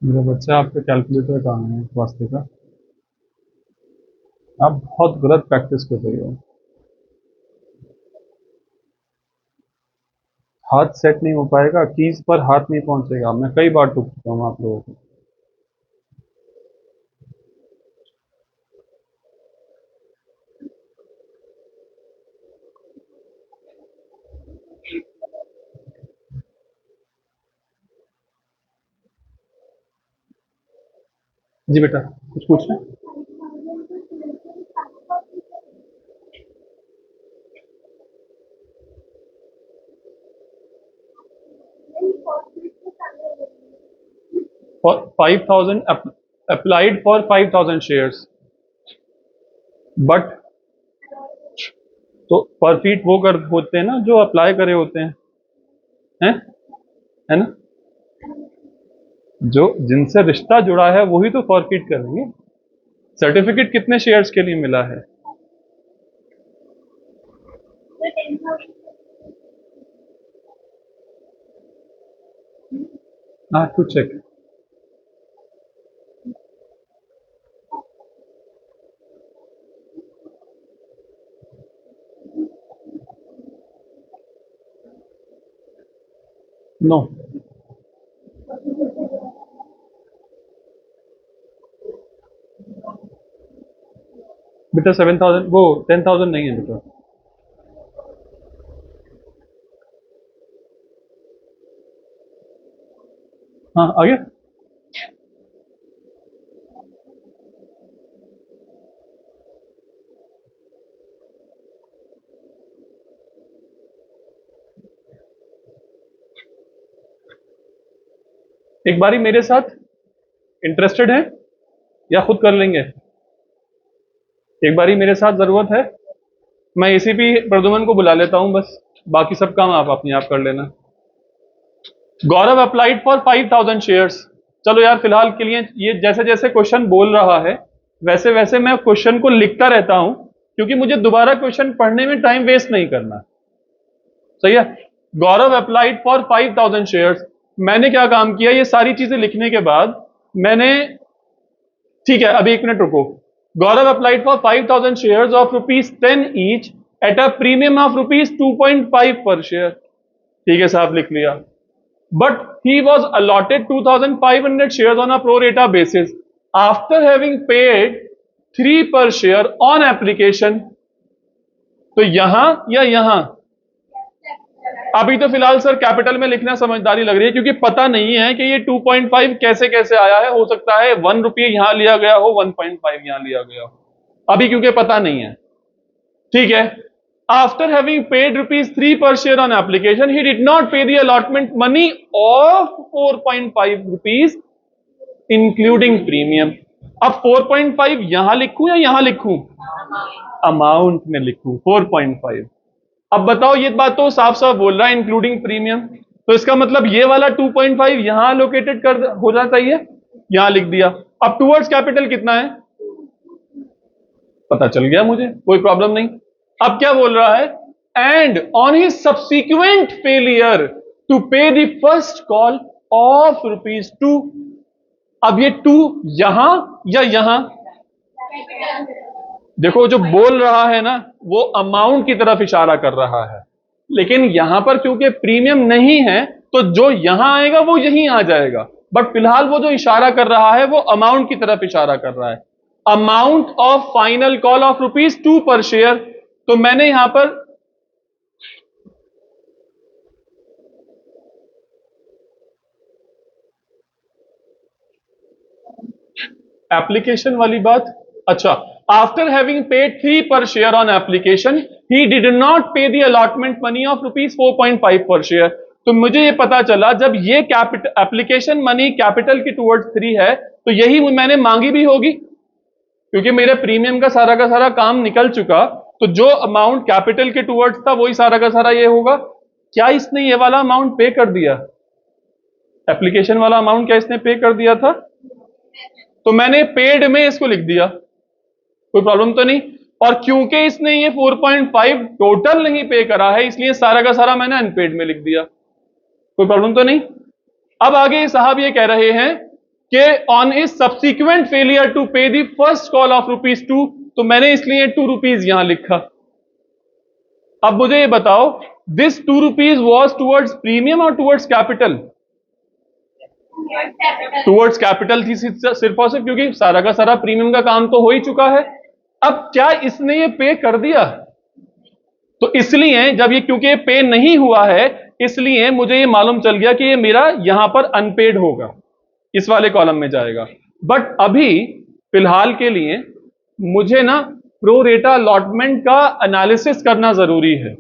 मेरा बच्चा, आपका कैलकुलेटर कहाँ है वास्ते का? आप बहुत गलत प्रैक्टिस कर रहे हो। हाथ सेट नहीं हो पाएगा, कीज पर हाथ नहीं पहुंचेगा। मैं कई बार टोक चुका हूँ आप लोगों को। जी बेटा, कुछ पूछ रहे हैं? For 5000 applied for 5000 shares, but तो पर फीट वो कर होते हैं ना जो अप्लाई करे होते हैं, है ना? जो जिनसे रिश्ता जुड़ा है वही तो फॉरफिट करेंगे। सर्टिफिकेट कितने शेयर्स के लिए मिला है? हाँ, टू चेक। नो, बेटा 7000, वो 10,000 नहीं है बेटा। हाँ, आगे। एक बारी मेरे साथ इंटरेस्टेड है या खुद कर लेंगे? एक बारी मेरे साथ जरूरत है? मैं एसीपी प्रद्युमन को बुला लेता हूं, बस बाकी सब काम आप अपने आप कर लेना। गौरव अप्लाइड फॉर 5000 शेयर्स। चलो यार, फिलहाल के लिए ये जैसे जैसे क्वेश्चन बोल रहा है वैसे वैसे मैं क्वेश्चन को लिखता रहता हूं, क्योंकि मुझे दोबारा क्वेश्चन पढ़ने में टाइम वेस्ट नहीं करना। सही है। गौरव अप्लाइड फॉर 5000 शेयर्स। मैंने क्या काम किया, ये सारी चीजें लिखने के बाद मैंने, ठीक है अभी एक मिनट रुको। Gaurav applied for 5000 shares of ₹10 each at a premium of ₹2.5 per share. ठीक है साहब, लिख लिया। But he was allotted 2500 share on a pro rata basis after having paid 3 per share on application. तो यहां या यहां? अभी तो फिलहाल सर कैपिटल में लिखना समझदारी लग रही है, क्योंकि पता नहीं है कि ये 2.5 कैसे कैसे आया है। हो सकता है ₹1 यहां लिया गया हो, 1.5 यहां लिया गया हो, अभी क्योंकि पता नहीं है। ठीक है। After having paid ₹3 per share on application he did not pay the allotment money of ₹4.5 including premium. अब 4.5 यहां लिखूं या यहां लिखूं? अमाउंट में लिखूं 4.5। अब बताओ, ये बात तो साफ साफ बोल रहा है इंक्लूडिंग प्रीमियम, तो इसका मतलब ये वाला 2.5 यहां लोकेटेड कर हो जाना चाहिए, यहां लिख दिया। अब टूवर्ड्स कैपिटल कितना है पता चल गया मुझे, कोई प्रॉब्लम नहीं। अब क्या बोल रहा है, and on his subsequent failure to pay the first call of ₹2। अब ये 2 यहां या यहां? देखो जो बोल रहा है ना वो अमाउंट की तरफ इशारा कर रहा है, लेकिन यहां पर क्योंकि प्रीमियम नहीं है तो जो यहां आएगा वो यहीं आ जाएगा। बट फिलहाल वो जो इशारा कर रहा है वो अमाउंट की तरफ इशारा कर रहा है। Amount of final call of ₹2 पर शेयर। तो मैंने यहां पर एप्लीकेशन वाली बात, अच्छा, after having paid 3 per share on application he did not pay the allotment money of ₹4.5 पर शेयर। तो मुझे ये पता चला जब ये कैपिटल एप्लीकेशन मनी कैपिटल की टुवर्ड्स 3 है तो यही मैंने मांगी भी होगी, क्योंकि मेरे प्रीमियम का सारा काम निकल चुका। तो जो अमाउंट कैपिटल के टुवर्ड्स था वही सारा का सारा ये होगा। क्या इसने ये वाला अमाउंट पे कर दिया? एप्लीकेशन वाला अमाउंट क्या इसने पे कर दिया था? तो मैंने पेड में इसको लिख दिया, कोई प्रॉब्लम तो नहीं। और क्योंकि इसने ये 4.5 टोटल नहीं पे करा है इसलिए सारा का सारा मैंने अनपेड में लिख दिया, कोई प्रॉब्लम तो नहीं। अब आगे साहब ये कह रहे हैं कि on his subsequent failure to pay the first call of ₹2, तो मैंने इसलिए ₹2 यहां लिखा। अब मुझे ये बताओ, दिस ₹2 वॉज टूवर्ड्स प्रीमियम और टूवर्ड्स कैपिटल? टूवर्ड्स कैपिटल थी सिर्फ और सिर्फ, क्योंकि सारा का सारा प्रीमियम का काम तो हो ही चुका है। अब क्या इसने ये पे कर दिया? तो इसलिए जब ये, क्योंकि ये पे नहीं हुआ है, इसलिए मुझे ये मालूम चल गया कि ये मेरा यहां पर अनपेड होगा, इस वाले कॉलम में जाएगा। बट अभी फिलहाल के लिए मुझे ना प्रो रेटा अलॉटमेंट का एनालिसिस करना जरूरी है।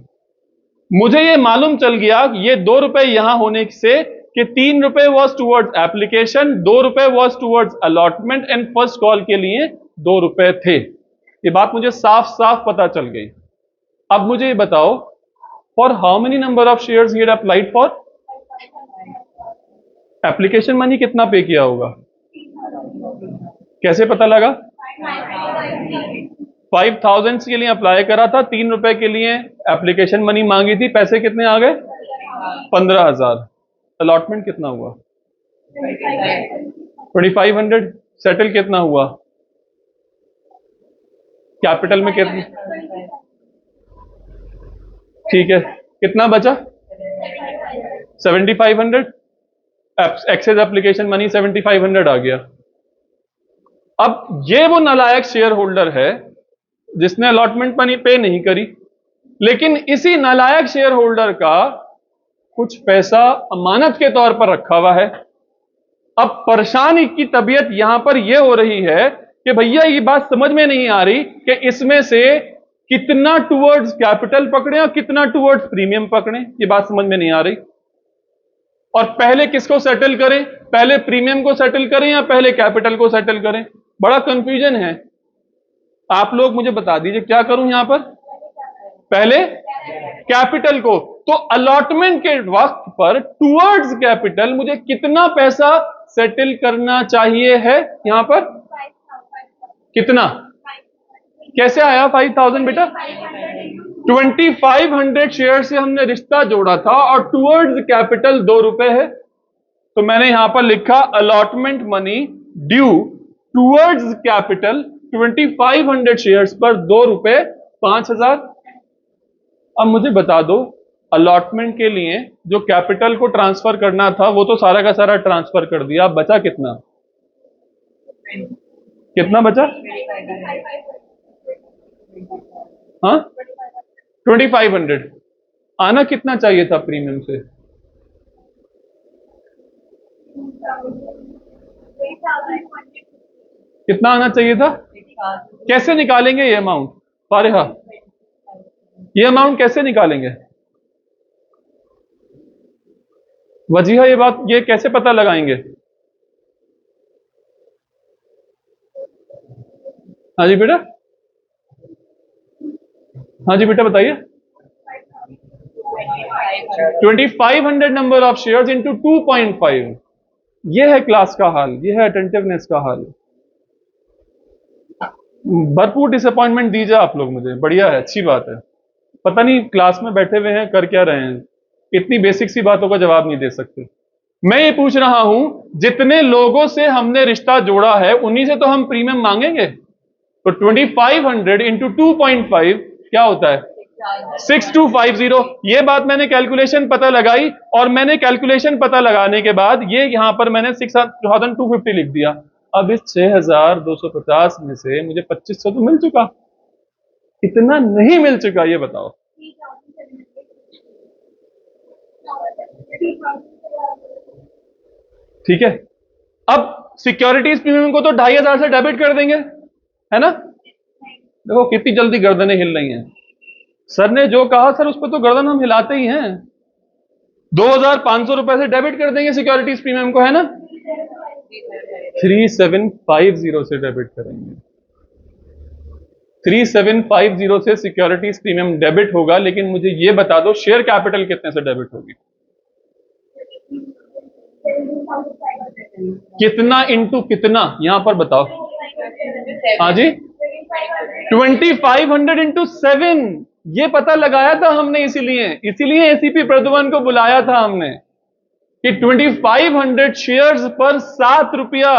मुझे ये मालूम चल गया कि ये ₹2 यहां होने से कि ₹3 was towards application, ₹2 was towards allotment and first call के लिए ₹2 थे। ये बात मुझे साफ साफ पता चल गई। अब मुझे ये बताओ, for how many number of shares he had applied for? Application money कितना पे किया होगा? कैसे पता लगा? 5000 के लिए अप्लाई करा था, ₹3 के लिए एप्लीकेशन मनी मांगी थी, पैसे कितने आ गए? 15,000। अलॉटमेंट कितना हुआ? 2500। सेटल कितना हुआ? कैपिटल में कितना? ठीक है, कितना बचा? 7500। एक्सेस एप्लीकेशन मनी 7500 आ गया। अब ये वो नालायक शेयर होल्डर है जिसने अलॉटमेंट मनी पे नहीं करी, लेकिन इसी नालायक शेयर होल्डर का कुछ पैसा अमानत के तौर पर रखा हुआ है। अब परेशानी की तबीयत यहां पर यह हो रही है कि भैया ये बात समझ में नहीं आ रही कि इसमें से कितना टूवर्ड्स कैपिटल पकड़े और कितना टूवर्ड्स प्रीमियम पकड़े, ये बात समझ में नहीं आ रही। और पहले किसको सेटल करें? पहले प्रीमियम को सेटल करें या पहले कैपिटल को सेटल करें? बड़ा कंफ्यूजन है। आप लोग मुझे बता दीजिए क्या करूं यहां पर? पहले कैपिटल को। तो अलॉटमेंट के वक्त पर टूवर्ड्स कैपिटल मुझे कितना पैसा सेटल करना चाहिए है यहां पर? कितना? कैसे आया 5000 बेटा? 2500 शेयर से हमने रिश्ता जोड़ा था और टूवर्ड्स कैपिटल ₹2 है, तो मैंने यहां पर लिखा allotment money due towards capital 2500 shares पर ₹2 5000। अब मुझे बता दो, अलॉटमेंट के लिए जो कैपिटल को ट्रांसफर करना था वो तो सारा का सारा ट्रांसफर कर दिया, अब बचा कितना? कितना बचा? हाँ, 2500। आना कितना चाहिए था प्रीमियम से? कितना आना चाहिए था? कैसे निकालेंगे ये अमाउंट? फारिहा, ये अमाउंट कैसे निकालेंगे? वजीहा, ये बात ये कैसे पता लगाएंगे? हाँ जी बेटा, हाँ जी बेटा बताइए। 2500 नंबर ऑफ शेयर्स इंटू 2.5, ये है क्लास का हाल, ये है अटेंटिवनेस का हाल। भरपूर डिसअपॉइंटमेंट दीजिए आप लोग मुझे, बढ़िया है, अच्छी बात है। पता नहीं क्लास में बैठे हुए हैं कर क्या रहे हैं, इतनी बेसिक सी बातों का जवाब नहीं दे सकते। मैं ये पूछ रहा हूं, जितने लोगों से हमने रिश्ता जोड़ा है उन्हीं से तो हम प्रीमियम मांगेंगे। तो 2500 इंटू 2.5 क्या होता है? 6250। ये बात मैंने कैलकुलेशन पता लगाई और मैंने कैलकुलेशन पता लगाने के बाद ये यहां पर मैंने 6250 लिख दिया। अब इस 6250 में से मुझे 2500 तो मिल चुका, कितना नहीं मिल चुका ये बताओ? ठीक है, अब सिक्योरिटीज प्रीमियम को तो 2500 से डेबिट कर देंगे, है ना? देखो कितनी जल्दी गर्दनें हिल रही हैं। सर ने जो कहा सर उस पर तो गर्दन हम हिलाते ही हैं। 2500 से डेबिट कर देंगे सिक्योरिटीज प्रीमियम को, है ना? 3750 से डेबिट करेंगे। 3750 से सिक्योरिटीज प्रीमियम डेबिट होगा, लेकिन मुझे ये बता दो शेयर कैपिटल कितने से डेबिट होगी? कितना इंटू कितना यहां पर बताओ? हाँ जी, 2500 इंटू 7, ये पता लगाया था हमने, इसीलिए एसीपी प्रद्युमन को बुलाया था हमने। कि 2500 शेयर्स पर 7 रुपया,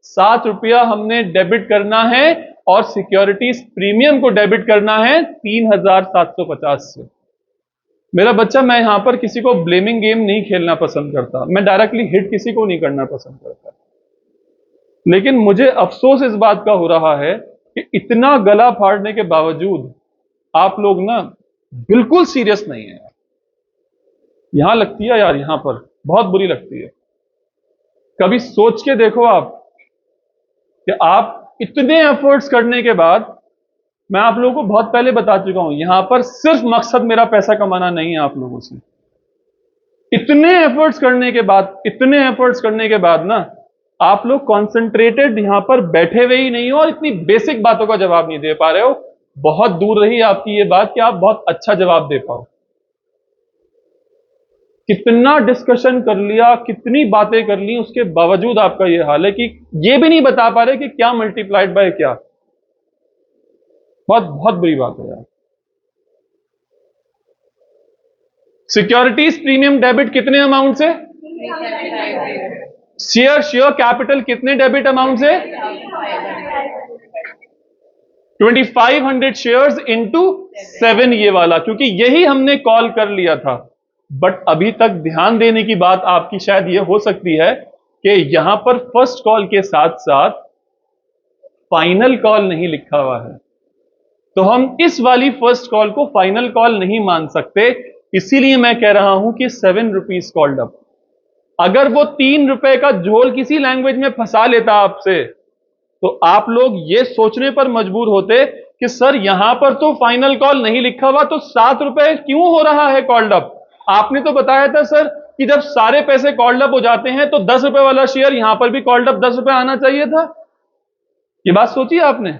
7 रुपया हमने डेबिट करना है और सिक्योरिटीज प्रीमियम को डेबिट करना है 3750 से। मेरा बच्चा, मैं यहां पर किसी को ब्लेमिंग गेम नहीं खेलना पसंद करता, मैं डायरेक्टली हिट किसी को नहीं करना पसंद करता, लेकिन मुझे अफसोस इस बात का हो रहा है कि इतना गला फाड़ने के बावजूद आप लोग ना बिल्कुल सीरियस नहीं है। यहां लगती है यार, यहां पर बहुत बुरी लगती है। कभी सोच के देखो आप कि आप इतने एफर्ट्स करने के बाद, मैं आप लोगों को बहुत पहले बता चुका हूं, यहां पर सिर्फ मकसद मेरा पैसा कमाना नहीं है आप लोगों से। इतने एफर्ट्स करने के बाद, इतने एफर्ट्स करने के बाद ना आप लोग कॉन्सेंट्रेटेड यहां पर बैठे हुए ही नहीं हो और इतनी बेसिक बातों का जवाब नहीं दे पा रहे हो। बहुत दूर रही आपकी ये बात कि आप बहुत अच्छा जवाब दे पाओ। कितना डिस्कशन कर लिया, कितनी बातें कर ली, उसके बावजूद आपका ये हाल है कि ये भी नहीं बता पा रहे कि क्या मल्टीप्लाइड बाय क्या। बहुत बहुत बुरी बात है यार। सिक्योरिटीज प्रीमियम डेबिट कितने अमाउंट से? शेयर कैपिटल कितने डेबिट अमाउंट से? 2500 शेयर्स इंटू 7 ये वाला, क्योंकि यही हमने कॉल कर लिया था। बट अभी तक ध्यान देने की बात आपकी शायद ये हो सकती है कि यहां पर फर्स्ट कॉल के साथ साथ फाइनल कॉल नहीं लिखा हुआ है, तो हम इस वाली फर्स्ट कॉल को फाइनल कॉल नहीं मान सकते। इसीलिए मैं कह रहा हूं कि 7 रुपीज कॉल्ड अप। अगर वो 3 रुपए का झोल किसी लैंग्वेज में फंसा लेता आपसे, तो आप लोग ये सोचने पर मजबूर होते कि सर यहां पर तो फाइनल कॉल नहीं लिखा हुआ, तो 7 रुपए क्यों हो रहा है कॉल्ड अप? आपने तो बताया था सर कि जब सारे पैसे कॉल्ड अप हो जाते हैं तो 10 रुपए वाला शेयर यहां पर भी कॉल्ड अप 10 रुपए आना चाहिए था। ये बात सोची आपने?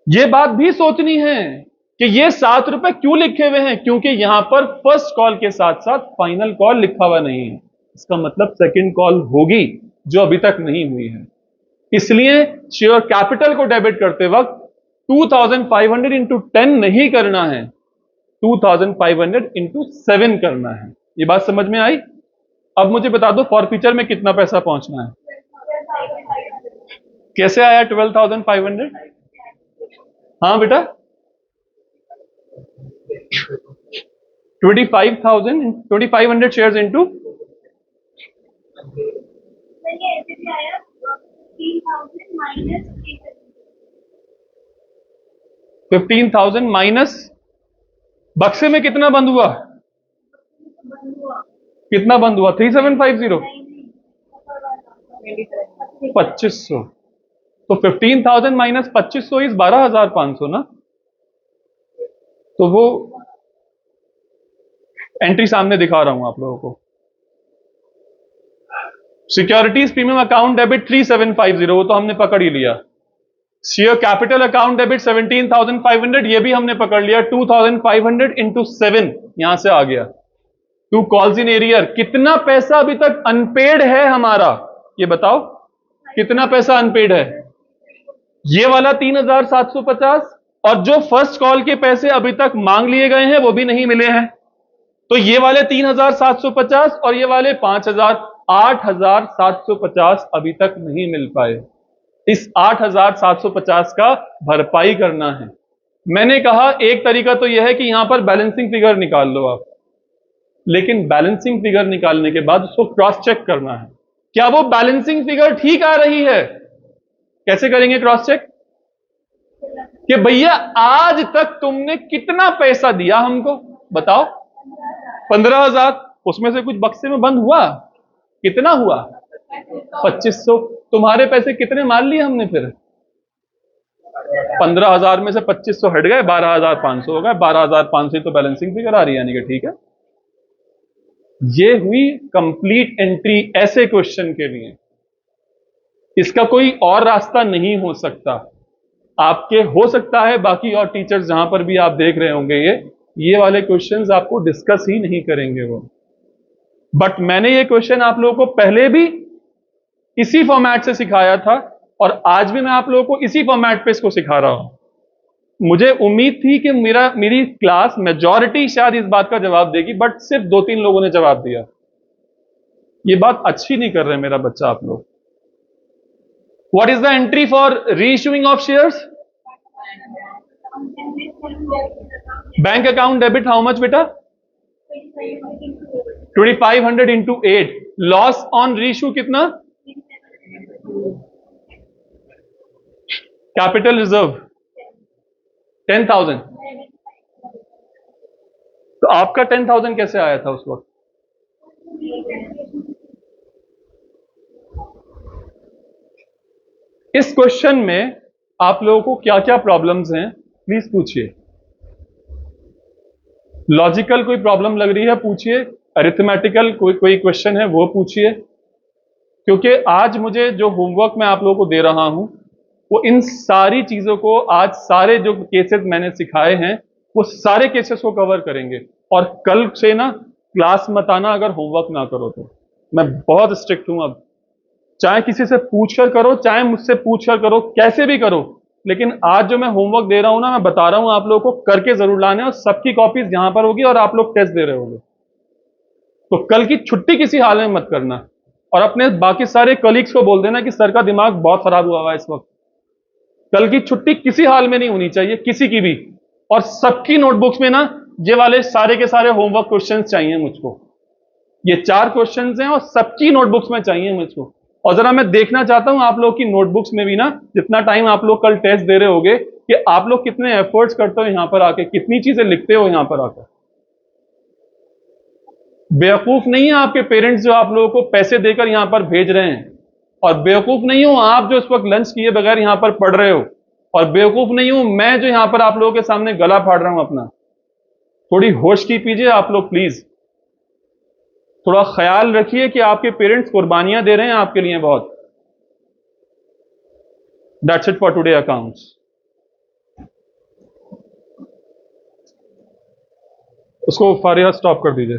ये बात भी सोचनी है कि ये 7 रुपए क्यों लिखे हुए हैं, क्योंकि यहां पर फर्स्ट कॉल के साथ साथ फाइनल कॉल लिखा हुआ नहीं है। इसका मतलब सेकंड कॉल होगी जो अभी तक नहीं हुई है। इसलिए शेयर कैपिटल को डेबिट करते वक्त 2500 इंटू 10 नहीं करना है, 2500 इंटू 7 करना है। ये बात समझ में आई? अब मुझे बता दो फॉरफीचर में कितना पैसा पहुंचना है? कैसे आया 12,500? हाँ बेटा, 2500 शेयर्स इंटू 15,000 माइनस बक्से में कितना बंद हुआ? कितना बंद हुआ? 3750, 2500। तो 15,000 माइनस 2500 इज 12,500 ना। तो वो एंट्री सामने दिखा रहा हूं आप लोगों को। सिक्योरिटीज प्रीमियम अकाउंट डेबिट 3750, वो तो हमने पकड़ ही लिया। शेयर कैपिटल अकाउंट डेबिट 17,500, ये भी हमने पकड़ लिया। 2,500 इंटू 7 यहां से आ गया। 2 कॉल्स इन एरियर। कितना पैसा अभी तक अनपेड है हमारा, ये बताओ कितना पैसा अनपेड है? ये वाला 3,750, और जो फर्स्ट कॉल के पैसे अभी तक मांग लिए गए हैं वो भी नहीं मिले हैं। तो ये वाले 3,750 और ये वाले 5,000, 8,750 अभी तक नहीं मिल पाए। इस 8,750 का भरपाई करना है। मैंने कहा एक तरीका तो यह है कि यहां पर बैलेंसिंग फिगर निकाल लो आप, लेकिन बैलेंसिंग फिगर निकालने के बाद उसको क्रॉस चेक करना है, क्या वो बैलेंसिंग फिगर ठीक आ रही है। कैसे करेंगे क्रॉस चेक? कि भैया आज तक तुमने कितना पैसा दिया हमको, बताओ। 15,000, उसमें से कुछ बक्से में बंद हुआ, कितना हुआ? 2500। तुम्हारे पैसे कितने मान लिए हमने फिर? 15,000 में से 2500 हट गए, 12,500 हो गए। 12,500 तो बैलेंसिंग फिगर आ रही है, यानी कि ठीक है। ये हुई कंप्लीट एंट्री ऐसे क्वेश्चन के लिए। इसका कोई और रास्ता नहीं हो सकता। आपके हो सकता है बाकी और टीचर्स जहां पर भी आप देख रहे होंगे ये वाले क्वेश्चंस आपको डिस्कस ही नहीं करेंगे वो। बट मैंने ये क्वेश्चन आप लोगों को पहले भी इसी फॉर्मेट से सिखाया था और आज भी मैं आप लोगों को इसी फॉर्मेट पे इसको सिखा रहा हूं। मुझे उम्मीद थी कि मेरी क्लास मेजॉरिटी शायद इस बात का जवाब देगी, बट सिर्फ 2-3 लोगों ने जवाब दिया। ये बात अच्छी नहीं कर रहे मेरा बच्चा आप लोग। What is the entry for reissuing of shares? Bank account debit how much बेटा? 2500 इंटू 8। लॉस ऑन रीइश्यू कितना? Capital reserve 10,000। तो आपका 10,000 कैसे आया था उस वक्त? इस क्वेश्चन में आप लोगों को क्या क्या प्रॉब्लम्स हैं प्लीज पूछिए। लॉजिकल कोई प्रॉब्लम लग रही है पूछिए, अरिथमेटिकल कोई क्वेश्चन है वो पूछिए, क्योंकि आज मुझे जो होमवर्क मैं आप लोगों को दे रहा हूं वो इन सारी चीजों को, आज सारे जो केसेस मैंने सिखाए हैं वो सारे केसेस को कवर करेंगे। और कल से ना क्लास मत आना अगर होमवर्क ना करो तो। मैं बहुत स्ट्रिक्ट हूं अब, चाहे किसी से पूछकर करो चाहे मुझसे पूछकर करो, कैसे भी करो, लेकिन आज जो मैं होमवर्क दे रहा हूं ना, मैं बता रहा हूं आप लोगों को करके जरूर लाने, और सबकी कॉपीज यहां पर होगी और आप लोग टेस्ट दे रहे होंगे। तो कल की छुट्टी किसी हाल में मत करना, और अपने बाकी सारे कलीग्स को बोल देना कि सर का दिमाग बहुत खराब हुआ हुआ है इस वक्त। कल की छुट्टी किसी हाल में नहीं होनी चाहिए, किसी की भी। और सबकी नोटबुक्स में ना ये वाले सारे के सारे होमवर्क क्वेश्चंस चाहिए मुझको। ये 4 क्वेश्चंस हैं और सबकी नोटबुक्स में चाहिए मुझको। और जरा मैं देखना चाहता हूं आप लोग की नोटबुक्स में भी ना, जितना टाइम आप लोग कल टेस्ट दे रहे होगे, कि आप लोग कितने एफर्ट्स करते हो यहां पर आके, कितनी चीजें लिखते हो यहां पर आकर। बेवकूफ नहीं है आपके पेरेंट्स जो आप लोगों को पैसे देकर यहां पर भेज रहे हैं, और बेवकूफ नहीं हो आप जो इस वक्त लंच किए बगैर यहां पर पढ़ रहे हो, और बेवकूफ नहीं हूं मैं जो यहां पर आप लोगों के सामने गला फाड़ रहा हूं अपना। थोड़ी होश की पीजिए आप लोग प्लीज। थोड़ा ख्याल रखिए कि आपके पेरेंट्स कुर्बानियां दे रहे हैं आपके लिए बहुत। That's it for today accounts. उसको फारिया स्टॉप कर दीजिए।